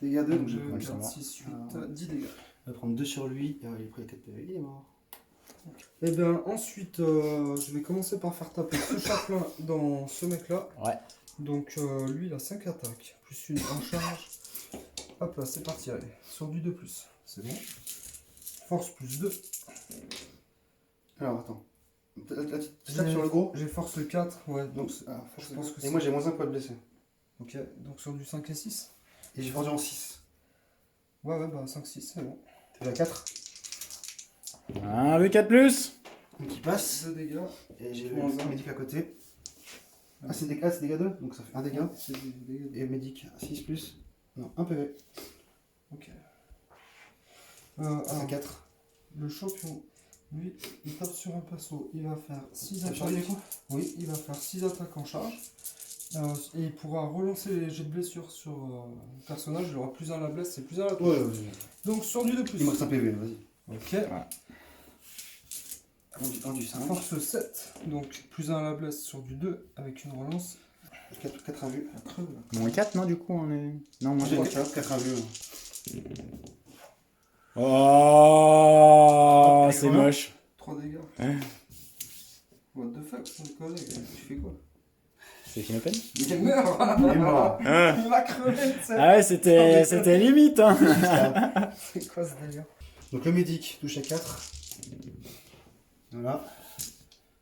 Dégâts 2, donc je 2, vais 4, 6, 8, Alors, 10 dégâts. je vais prendre 2 sur lui. Il est prêt à 4 PV. Il est mort. Et bien ensuite, je vais commencer par faire taper ce chaplain dans ce mec-là. Ouais. Donc lui, il a 5 attaques, plus une en charge. Hop là, c'est parti, allez. Sur du 2+. C'est bon. Force plus 2. Alors, attends. Tu tapes sur le gros. J'ai force 4, ouais. Donc, Donc, force je pense que et moi, c'est- j'ai moins 1 pour être blessé. ok, donc sur du 5 et 6. Et j'ai vendu en 6. Ouais, ouais, bah 5, 6, c'est bon. T'es à 4. Un V4 plus. Donc, il passe. 2 dégâts. Et j'ai le Moins un. médic à côté. Ah, c'est dégâts 2. Donc, ça fait 1 dégât. C'est des dégâts. Et médic 6 plus. Non, 1 PV. Ok. Ça Alors, 4. le champion Lui, il tape sur un perso. Il va faire 6 Ça attaques. charge des coups? Oui, il va faire 6 attaques en charge. Et il pourra relancer les jets de blessure sur le personnage. Il aura plus 1 à la blesse et plus 1 à la touche. Ouais. Donc sur du de plus. Il me reste un PV, vas-y. Ok. Un du 5. Force 7. Donc plus 1 à la blesse sur du 2 avec une relance. 4 à vue. La creve, là. Moins 4, non, du coup, on est. Non, moins J'ai 4. 4 à vue. Oh, c'est combien? moche. 3 dégâts. Hein. What the fuck, son collègue, tu fais quoi? C'est Finopen? Il meurt. Il est mort. Il va crever, tu sais. Ah ouais, c'était limite, hein. C'est quoi ce délire? Donc le médic touche à 4. Voilà.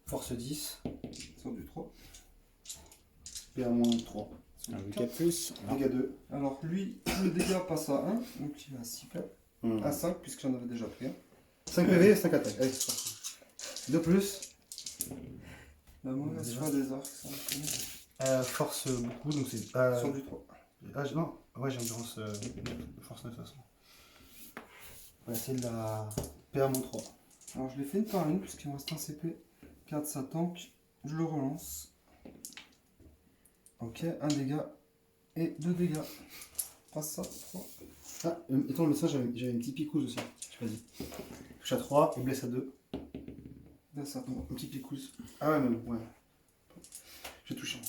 Force 10. Sur du 3. Et à moins 3. Sur Un du 4 plus. Dégâts 2. Alors lui, le dégât passe à 1, donc il va à 6 PV. À 5, puisque j'en avais déjà pris un. 5 PV, 5 attaques. Allez, c'est parti. 2 plus. La mauvaise foi des arcs, ça me connaît. Force beaucoup, donc c'est. Sur du 3. Non, ouais, j'ai endurance force 9 de toute façon. On va essayer de la PA moins 3. Alors je l'ai fait une par une, puisqu'il me reste un CP. 4, ça tank. Je le relance. Ok, 1 dégât. Et 2 dégâts. Passe ça, 3. Ah, étant le message, j'avais une petite picouse aussi. Je pas dit. Touche à 3 et blesse à 2. Là, ça tombe. Une petite picouse. Ah ouais, mais ouais. J'ai touché.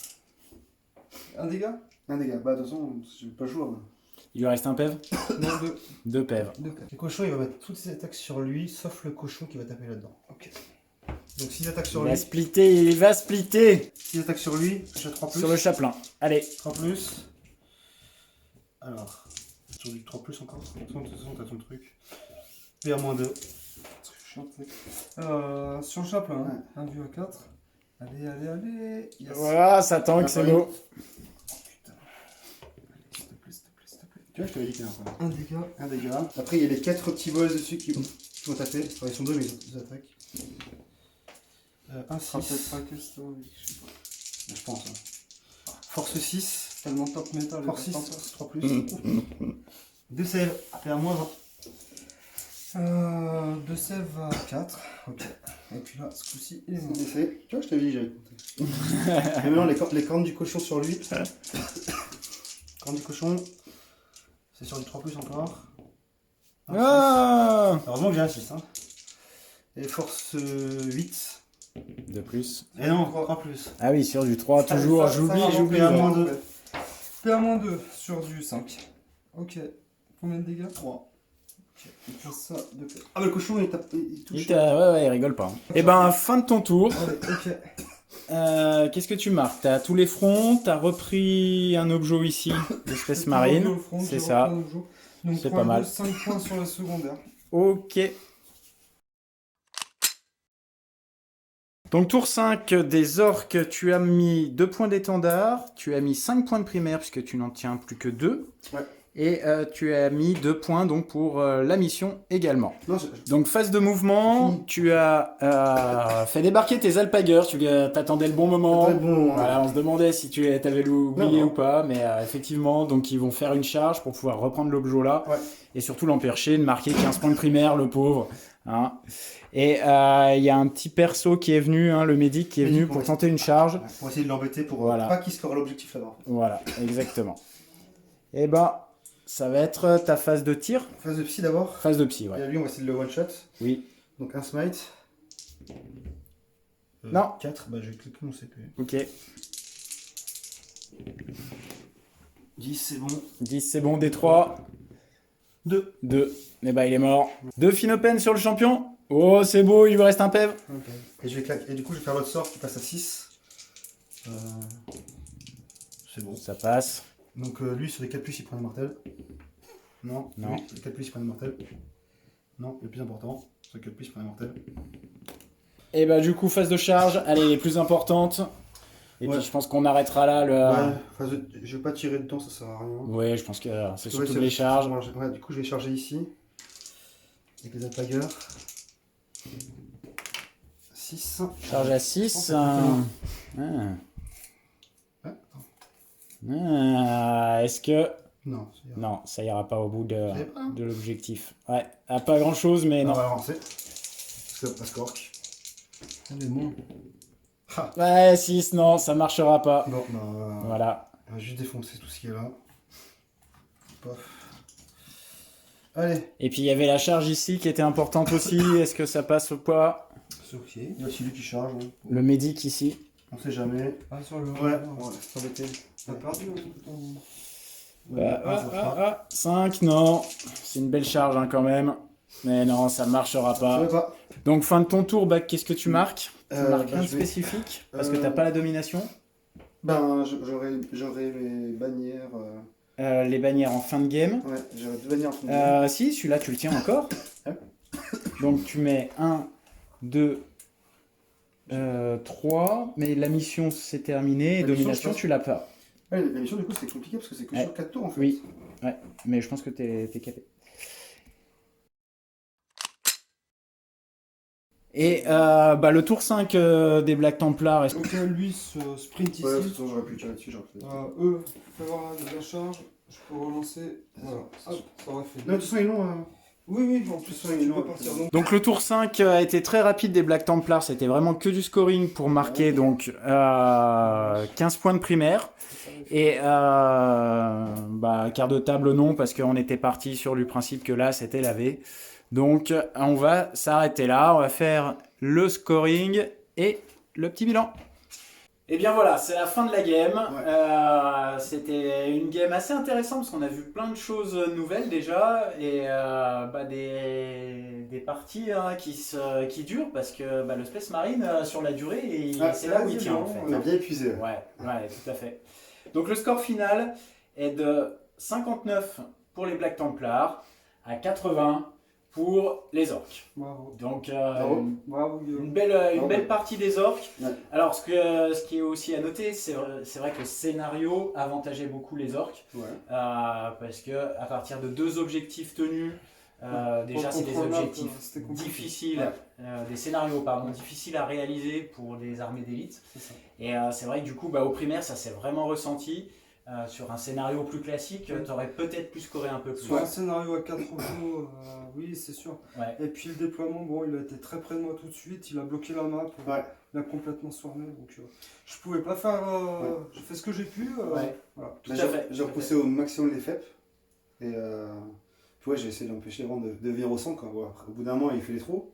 1 dégât? Un dégât. Bah, de toute façon, je vais pas jouer. Moi. Il lui reste un PEV? Non, 2. 2 PEV. 2. Le cochon, il va mettre toutes ses attaques sur lui, sauf le cochon qui va taper là-dedans. Ok. Donc 6 attaques Il sur va lui. splitter, il va splitter 6 attaques sur lui, touche à 3 plus. sur le chaplain. Allez. 3 plus. Alors, sur du 3 plus encore. De toute façon, t'as ton truc. PA moins 2. Sur le chapeau, Ouais. 1 vu à 4. Allez, allez, allez. Yes. Voilà, ça tank, c'est beau. Putain. S'il te plaît, s'il te plaît, s'il te plaît. Tu vois, je t'avais dit qu'il y en a 1 dégât. un dégât. Après, il y a les 4 petits bols dessus qui vont taper. Enfin, ils sont 2, mais ils attaquent. Un Ça peut 6. pas que ça, oui, je sais pas. Je pense. Hein. Force 6. Tellement top métal. Force les 6. attentes. 3 plus. 2 save. PA moins 20. 2 save à 4. Ok. Et puis là, ce coup-ci, il est mort. Décès. Tu vois, je t'avais dit, j'avais compté. Et maintenant, les cornes du cochon sur lui. Cornes du cochon. C'est sur du 3 plus encore. Un Ah 6. Heureusement que j'ai un 6. Hein. Et force 8. 2 plus. Et non, 3 plus. Ah oui, sur du 3, toujours. J'oublie. PA ouais. moins 2. PA-2 sur du 5. Ok. Combien de dégâts? 3. Il passe ça de paix. Ah, mais le cochon, il touche. Ouais, il rigole pas. Et ben, fin de ton tour. Allez, ok. Qu'est-ce que tu marques? T'as tous les fronts, t'as repris un objet ici, l'espèce marine. C'est ça. Donc C'est pas mal. 5 points sur la secondaire. Ok. Donc tour 5 des orques, tu as mis 2 points d'étendard, tu as mis 5 points de primaire puisque tu n'en tiens plus que 2. Ouais. Et tu as mis 2 points donc pour la mission également. Non, Donc phase de mouvement, tu as fait débarquer tes alpagers, tu t'attendais le bon moment. Très bon. Voilà, on se demandait si tu avais oublié Non. ou pas, mais effectivement, donc ils vont faire une charge pour pouvoir reprendre l'objet là, Ouais. et surtout l'empêcher de marquer 15 points de primaire, le pauvre. Hein. Et il y a un petit perso qui est venu, hein, le médic qui est venu pour tenter une charge. Pour essayer de l'embêter pour Voilà. pas qu'il score l'objectif là-bas. Voilà, exactement. Et ben, ça va être ta phase de tir, Phase de psy d'abord. phase de psy, Et ouais. lui, on va essayer de le one-shot. Oui, Donc un smite. Non. 4, bah je vais cliquer mon CP. ok. 10, c'est bon. 10, c'est bon, D3. 2. 2. Et ben, il est mort. 2 Finopen sur le champion. Oh, c'est beau, il lui reste un PEV. Ok. Et je vais claquer. Et du coup, je vais faire l'autre sort qui passe à 6. C'est bon. Ça passe. Donc lui, sur les 4 plus, il prend un mortel. Non. Non. Lui, sur les 4 plus, il prend un mortel. Non, le plus important. Sur les 4 plus, il prend un mortel. Et bah du coup phase de charge, allez les plus importantes. Et Ouais. puis je pense qu'on arrêtera là le. Ouais, je vais pas tirer dedans, ça sert à rien. Ouais, je pense que c'est Ouais, surtout les charges. Ouais, du coup, je vais charger ici. Avec les alpagers. 6. Charge à 6. Est-ce que. Non, c'est Non, ça ira pas au bout de savais pas. l'objectif. Ouais, à pas grand chose, mais On non. va avancer. Stop à Scork. Allez, bon. Ouais, 6, non, ça marchera pas. Bon, bah, Voilà. on va juste défoncer tout ce qui est là. Pof. Allez. Et puis il y avait la charge ici qui était importante aussi. Est-ce que ça passe ou pas? C'est ok. Il y a celui qui charge. Hein. Le médic ici. On sait jamais. Ah, sur le. Ouais, c'est embêté. T'as perdu ça fera. 5, non. C'est une belle charge hein, quand même. Mais non, ça marchera Je pas. savais pas. Donc fin de ton tour, Bac, qu'est-ce que tu marques? Tu marques bah, rien de je vais- spécifique? Parce que t'as pas la domination. Ben, j'aurais mes bannières. Les bannières en fin de game. Ouais, j'aurais 2 bannières en fond de game. Si, celui-là tu le tiens encore. Ouais. Donc tu mets 1, 2, 3. Mais la mission c'est terminé. La mission, Domination, je pense. tu l'as pas. Ouais, la mission, du coup, c'est compliqué parce que c'est que Ouais. sur 4 tours en fait. Oui. Ouais, mais je pense que t'es capé. Et le tour 5 des Black Templars, est-ce que... Donc lui se sprint ici. Ouais, de toute façon, j'aurais pu tirer dessus. J'aurais fait. Eux, fais voir la charge. Je peux relancer. Voilà. Hop, ça aurait fait. Non, de toute façon, ils l'ont. Oui, en plus, Ouais, tu non, peux partir. Donc le tour 5 a été très rapide des Black Templars, c'était vraiment que du scoring pour marquer donc 15 points de primaire. Et quart de table non, parce qu'on était parti sur le principe que là c'était la V. Donc on va s'arrêter là, on va faire le scoring et le petit bilan. Et bien voilà, c'est la fin de la game. C'était une game assez intéressante parce qu'on a vu plein de choses nouvelles déjà et des parties hein, qui durent parce que le Space Marine sur la durée, c'est là où il tient en fait. On a bien épuisé. Ouais, tout à fait. Donc le score final est de 59 pour les Black Templars à 80 pour les orques. Bravo. Donc Bravo, une Guillaume. belle partie des orques. Ouais. Alors ce qui est aussi à noter, c'est vrai que le scénario avantageait beaucoup les orques Ouais. parce que à partir de 2 objectifs tenus, déjà c'est des objectifs c'était compliqué. difficiles, des scénarios difficiles à réaliser pour les armées d'élite. C'est ça. Et c'est vrai que du coup au primaire ça s'est vraiment ressenti. Sur un scénario plus classique, tu aurais peut-être pu scorer un peu plus. Sur un scénario à 4 rebos, oui, c'est sûr. Ouais. Et puis le déploiement, bon, il a été très près de moi tout de suite, il a bloqué la map, Ouais. il a complètement swarmé, donc je pouvais pas faire. J'ai fait ce que j'ai pu. Ouais. Voilà. Tout à fait. J'ai repoussé au maximum les FEP. Et j'ai essayé d'empêcher vraiment de venir au sang. Quoi. Bon, après, au bout d'un moment, il fait les trous.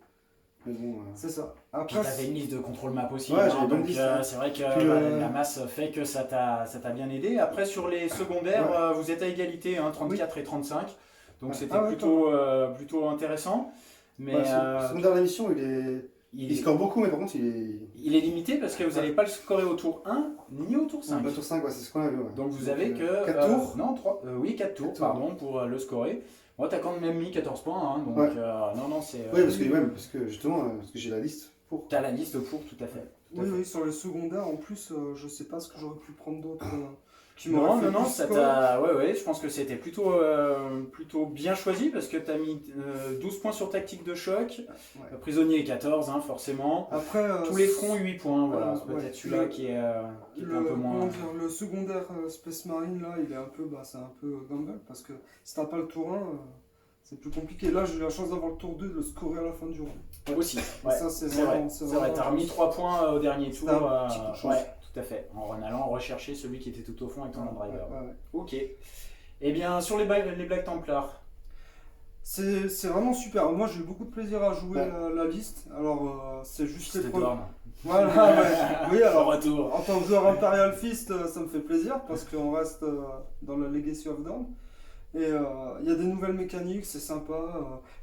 Mais bon. C'est ça. Puis Après, t'avais une liste de contrôle map aussi, Ouais, j'avais une donc liste, ouais. c'est vrai que Puis la masse fait que ça t'a bien aidé. Après sur les secondaires, vous êtes à égalité, 34 et 35, donc Ouais. c'était Ah ouais, plutôt intéressant. Mais secondaire de la mission, il score beaucoup, mais par contre, il est limité parce que vous n'allez pas le scorer au tour 1 ni au tour 5. Le tour 5, ouais, c'est ce qu'on a vu. Ouais. Donc vous avez que 4 tours. Non, 3 oui, 4 tours, 4 tours. pardon, pour le scorer. Moi, t'as quand même mis 14 points, hein, donc Ouais. non, c'est... Oui, parce que justement, parce que j'ai la liste pour. T'as la liste pour, tout à fait. oui, sur les secondaires, en plus, je sais pas ce que j'aurais pu prendre d'autre. Qui Non, m'aurait fait non, plus ça score. t'a... Ouais, je pense que c'était plutôt bien choisi parce que t'as mis 12 points sur tactique de choc, Ouais. prisonnier 14, hein, forcément. Après, Tous les fronts 8 points, voilà, c'est ouais. peut-être celui-là qui est un peu moins... comment dire, le secondaire Space Marine, là, il est un peu, c'est un peu gamble parce que si t'as pas le tour 1, c'est plus compliqué. Là, j'ai eu la chance d'avoir le tour 2 de le scorer à la fin du round. Aussi, Et ouais, ça, c'est c'est vrai, vraiment. c'est vrai, t'as remis 3 points au dernier tour, C'était un petit coup de chance. ouais, tout à fait, en allant rechercher celui qui était tout au fond avec ton land driver. Ouais. Ok. Eh bien, sur les Black Templars, C'est vraiment super. Moi, j'ai eu beaucoup de plaisir à jouer Ouais. la liste. Alors, c'est juste les Fist premiers. Dorn. Voilà, ouais. Oui, alors, Retour. en tant que joueur Imperial Fist, ça me fait plaisir parce qu'on reste dans la Legacy of Dawn. Et il y a des nouvelles mécaniques, c'est sympa.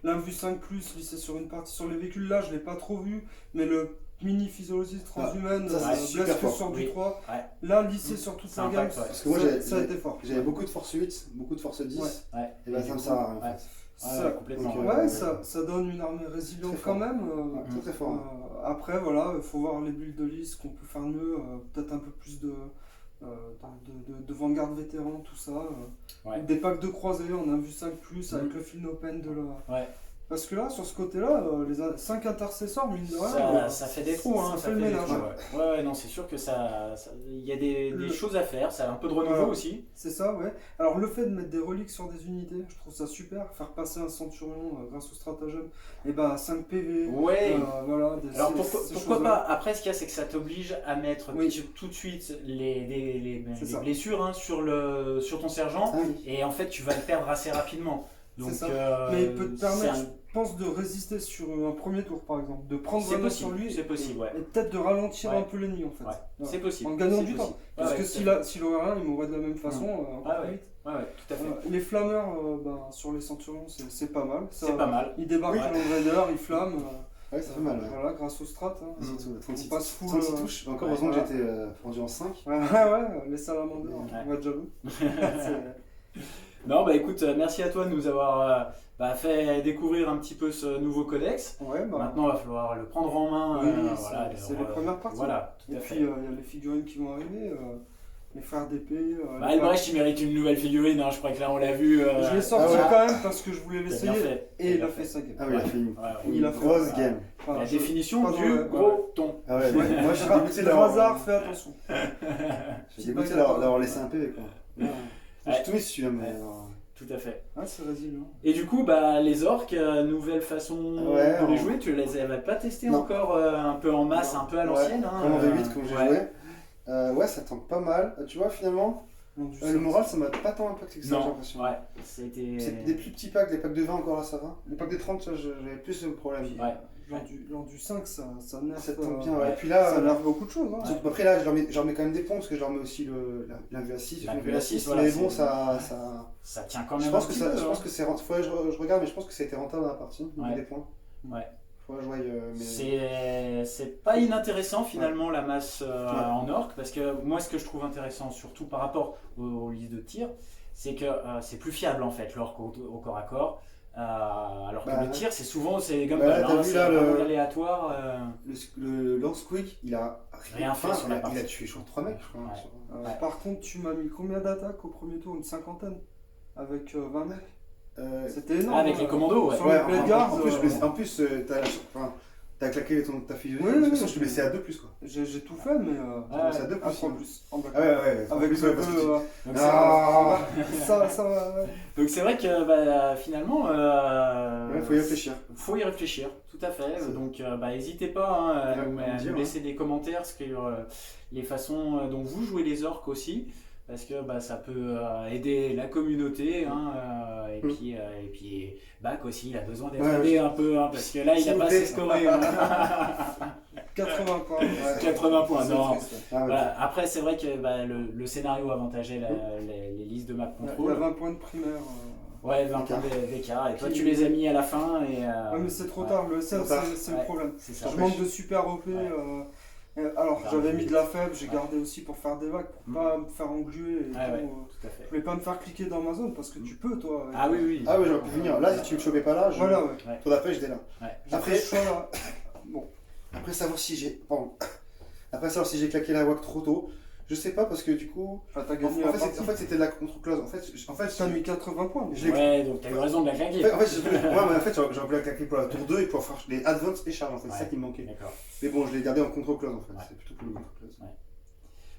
L'invue 5 lissé sur une partie sur les véhicules, là, je l'ai pas trop vu, mais le mini physiologie transhumaine, ça, c'est super blesse que fort. sur du Oui. 3. Ouais. Là, lissé sur toute Ça la gamme, impacte, ouais. Parce que moi, ça a été fort. J'avais beaucoup de force 8, beaucoup de force 10. Ouais. Ouais. Et bah, ça me sert à rien. En Ouais. fait. Ça- Complètement. donc, Ouais, ça donne une armée résiliente Très quand fort. même. Ouais, très très fort. Après, voilà, il faut voir les builds de liste qu'on peut faire mieux, peut-être un peu plus de Vanguard vétéran, tout ça. Ouais. Des packs de croisés, on a vu 5 avec le film open Parce que là, sur ce côté-là, les 5 intercesseurs, mine de rien, Ça fait des trous, hein, ça fait le ménage. Ouais, non, c'est sûr que il y a des choses à faire, ça a un peu de renouveau Voilà. aussi. C'est ça, ouais. Alors le fait de mettre des reliques sur des unités, je trouve ça super. Faire passer un centurion grâce au stratagème, et bah 5 PV. Ouais. Voilà, Alors ces pourquoi choses-là. pas? Après, ce qu'il y a, c'est que ça t'oblige à mettre Oui. tout de suite les ça. blessures, hein, sur ton sergent, Ah oui. et en fait, tu vas le perdre assez rapidement. Donc, C'est ça. Mais il peut te permettre, c'est je pense, de résister sur un premier tour, par exemple. De prendre c'est vraiment sur possible, lui. c'est possible, ouais. Et peut-être de ralentir Ouais. un peu l'ennemi, en fait. Ouais, Voilà. c'est possible. En gagnant c'est du possible. temps. Parce Ouais, que tout à fait. s'il aurait rien, il mourrait de la même façon, encore Ouais, plus ouais. vite. Ouais, tout à fait. Les flammeurs, sur les centurions, c'est pas mal. Ça, C'est pas mal. Ils débarquent Oui. sur le Raider, ils flamment. Ouais, ça fait mal. Ouais. Voilà, grâce au strat. Hein. Surtout, On 36, passe full, 36 touches. Encore heureusement que voilà. j'étais fondu en 5. Ouais, les salamandres, on va être jaloux. Non, bah écoute, merci à toi de nous avoir fait découvrir un petit peu ce nouveau codex. Ouais, bah. Maintenant, il va falloir le prendre en main. Oui, voilà, c'est les premières parties. Voilà, tout Et à puis fait. il y a les figurines qui vont arriver, les frères d'épée. Bah, Albrecht, il mérite une nouvelle figurine, hein. Je crois que là, on l'a vu. Je l'ai sorti ouais. quand même parce que je voulais T'as l'essayer. bien fait. Et il T'as a bien fait sa game. Ah oui, il a fait une, Ouais, ouais. Il a fait grosse ça. game. Enfin, La je- définition pas du de- gros ton. Ah ouais, moi j'ai dégoûté le d'avoir. hasard, fais attention. J'ai dégoûté d'avoir laissé un PV quoi. J'ai tout mis dessus, hein, mais. Tout à fait. Ah, c'est résilient. Et du coup, les orques, nouvelle façon Ouais, de les on- jouer, tu les avais pas testés Non. encore un peu en masse, Non. un peu à l'ancienne, hein, Comme en V8, comme j'ai ouais. joué. Ouais, ça tente pas mal. Tu vois, finalement, le moral, ça m'a pas tant impacté que ça, j'ai Non, l'impression. ouais, c'était. C'est des plus petits packs, des packs de 20 encore là, ça va. Les packs de 30, ça, j'avais plus de problème. Ouais. Lors du 5, ça nerf. Ça tombe bien, ouais. ouais. Et puis là, Ça nerf beaucoup de choses. Hein. surtout, après là, je leur mets quand même des points parce que je leur mets aussi la VA6. La le VA6, voilà, mais c'est- bon, ça. Ça tient quand même Je pense un que petit ça, peu, je hein. pense que c'est faudrait que je regarde, mais je pense que ça a été rentable dans la partie, au niveau Ouais. des points. Ouais. Faudrait que je voie, mais... C'est pas inintéressant finalement la masse en orque, parce que moi ce que je trouve intéressant surtout par rapport aux listes de tir, c'est que c'est plus fiable en fait l'orque au corps à corps, alors que Bah, le tir c'est souvent c'est comme bah, là, t'as vu, c'est là, vraiment le- aléatoire. Le Lance Quick, il a Rien fait sur la il a partie. tué, je crois, 3 mecs, je crois. Ouais. sur- Ouais. Par contre, tu m'as mis combien d'attaques au premier tour? Une cinquantaine? Avec 20 mecs? C'était énorme. Avec les commandos, ouais. Sur Ouais, les Blade Guards, en plus, t'as claqué ta figurine, Oui, de toute oui, façon, je te oui. laissais à 2 plus quoi. j'ai tout fait, mais Ouais, C'est à 2 à plus. 3 plus. En black. Ah ouais, en Avec plus, le ouais, parce que tu- bleu, Donc Ah, ça ouais. donc c'est vrai que finalement ouais, faut y réfléchir. faut y réfléchir, tout à fait. C'est- Donc n'hésitez pas, hein, à Ouais, nous, faut à me dire, nous laisser des commentaires sur les façons dont vous jouez les orques aussi, parce que ça peut aider la communauté, hein, et puis Bac aussi, il a besoin d'être Ouais, aidé un peu, hein, parce que là il S'il a vous pas plaît. assez scoré. Hein. 80 points. Ouais. 80 points, C'est non. triste. Ah, ouais. Voilà. Après c'est vrai que le scénario avantageait les listes de map Il y a control. 20 points de primaire. Ouais, 20 points d'écart, et toi tu les as mis à la fin. Ouais, mais c'est trop ouais. tard, Trop tard. c'est le Ouais. problème. C'est ça. Je manque de super OP. Ouais. Alors, Faire j'avais un mis jeu. de la faible, j'ai Ouais. gardé aussi pour faire des vagues, pour Mm. pas me faire engluer. Et Ouais, tout, ouais, tout à fait. Je voulais pas me faire cliquer dans ma zone parce que tu peux, toi. avec- Ah oui, oui. Ah ouais, j'aurais pu venir. Là, si tu me chopais pas là, Voilà, ouais. tour d'après, j'étais là. Ouais. J'ai Après- fait ce choix-là. Bon, Après savoir si j'ai. Pardon. Après savoir si j'ai claqué la WAC trop tôt, je sais pas parce que du coup. enfin, t'as En gagné la fait, partie. c'était de la contre-close. En fait, T'as mis 80 points. Je l'ai- Ouais, donc t'as eu raison de la claquer. en fait, j'aurais pu la claquer pour la tour 2 et pour faire les advance et charge en fait, c'est Ouais. ça qui me manquait. D'accord. Mais bon, je l'ai gardé en contrôle-close en fait, Ouais. c'est plutôt cool le contrôle-close.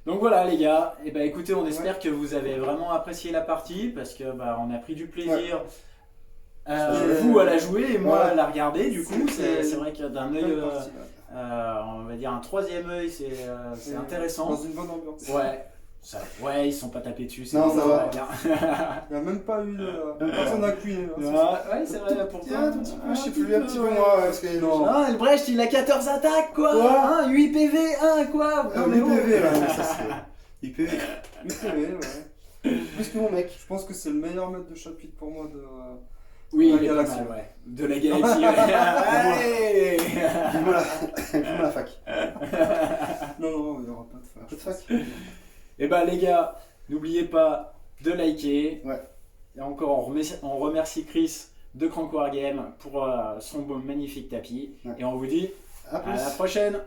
Donc voilà les gars, et écoutez, on espère que vous avez vraiment apprécié la partie, parce que on a pris du plaisir. Vous à la jouer et moi Ouais. à la regarder, du coup C'est- c'est vrai que d'un œil, Belle partie, ouais. on va dire un troisième œil, c'est Et intéressant. Dans une bonne ambiance. Ouais, ils sont pas tapés dessus, c'est Non, bon, ça va. bien. Il n'y a même pas eu de. Personne n'a cuiné. hein, c'est ça. Ouais, c'est vrai, pourtant. Tiens, un tout petit peu, je sais plus, un petit peu moins, parce que. Non. Ah, le Brecht, il a 14 attaques, quoi, Quoi hein, 8 PV, 1, quoi. Ah, Non, mais oh. IPV là, ça c'est. IPV. UTV, ouais. Plus que mon mec. Je pense que c'est le meilleur maître de chapitre pour moi de. Oui, La il est pas galaxie. mal, ouais. De la galaxie, ouais. Allez. Dis-moi la fac. Non, il n'y aura pas de Un flash. peu de fac. Et les gars, n'oubliez pas de liker. Ouais. Et encore, on remercie Chris de Crank Wargame pour son magnifique tapis. Ouais. Et on vous dit À à plus. la prochaine.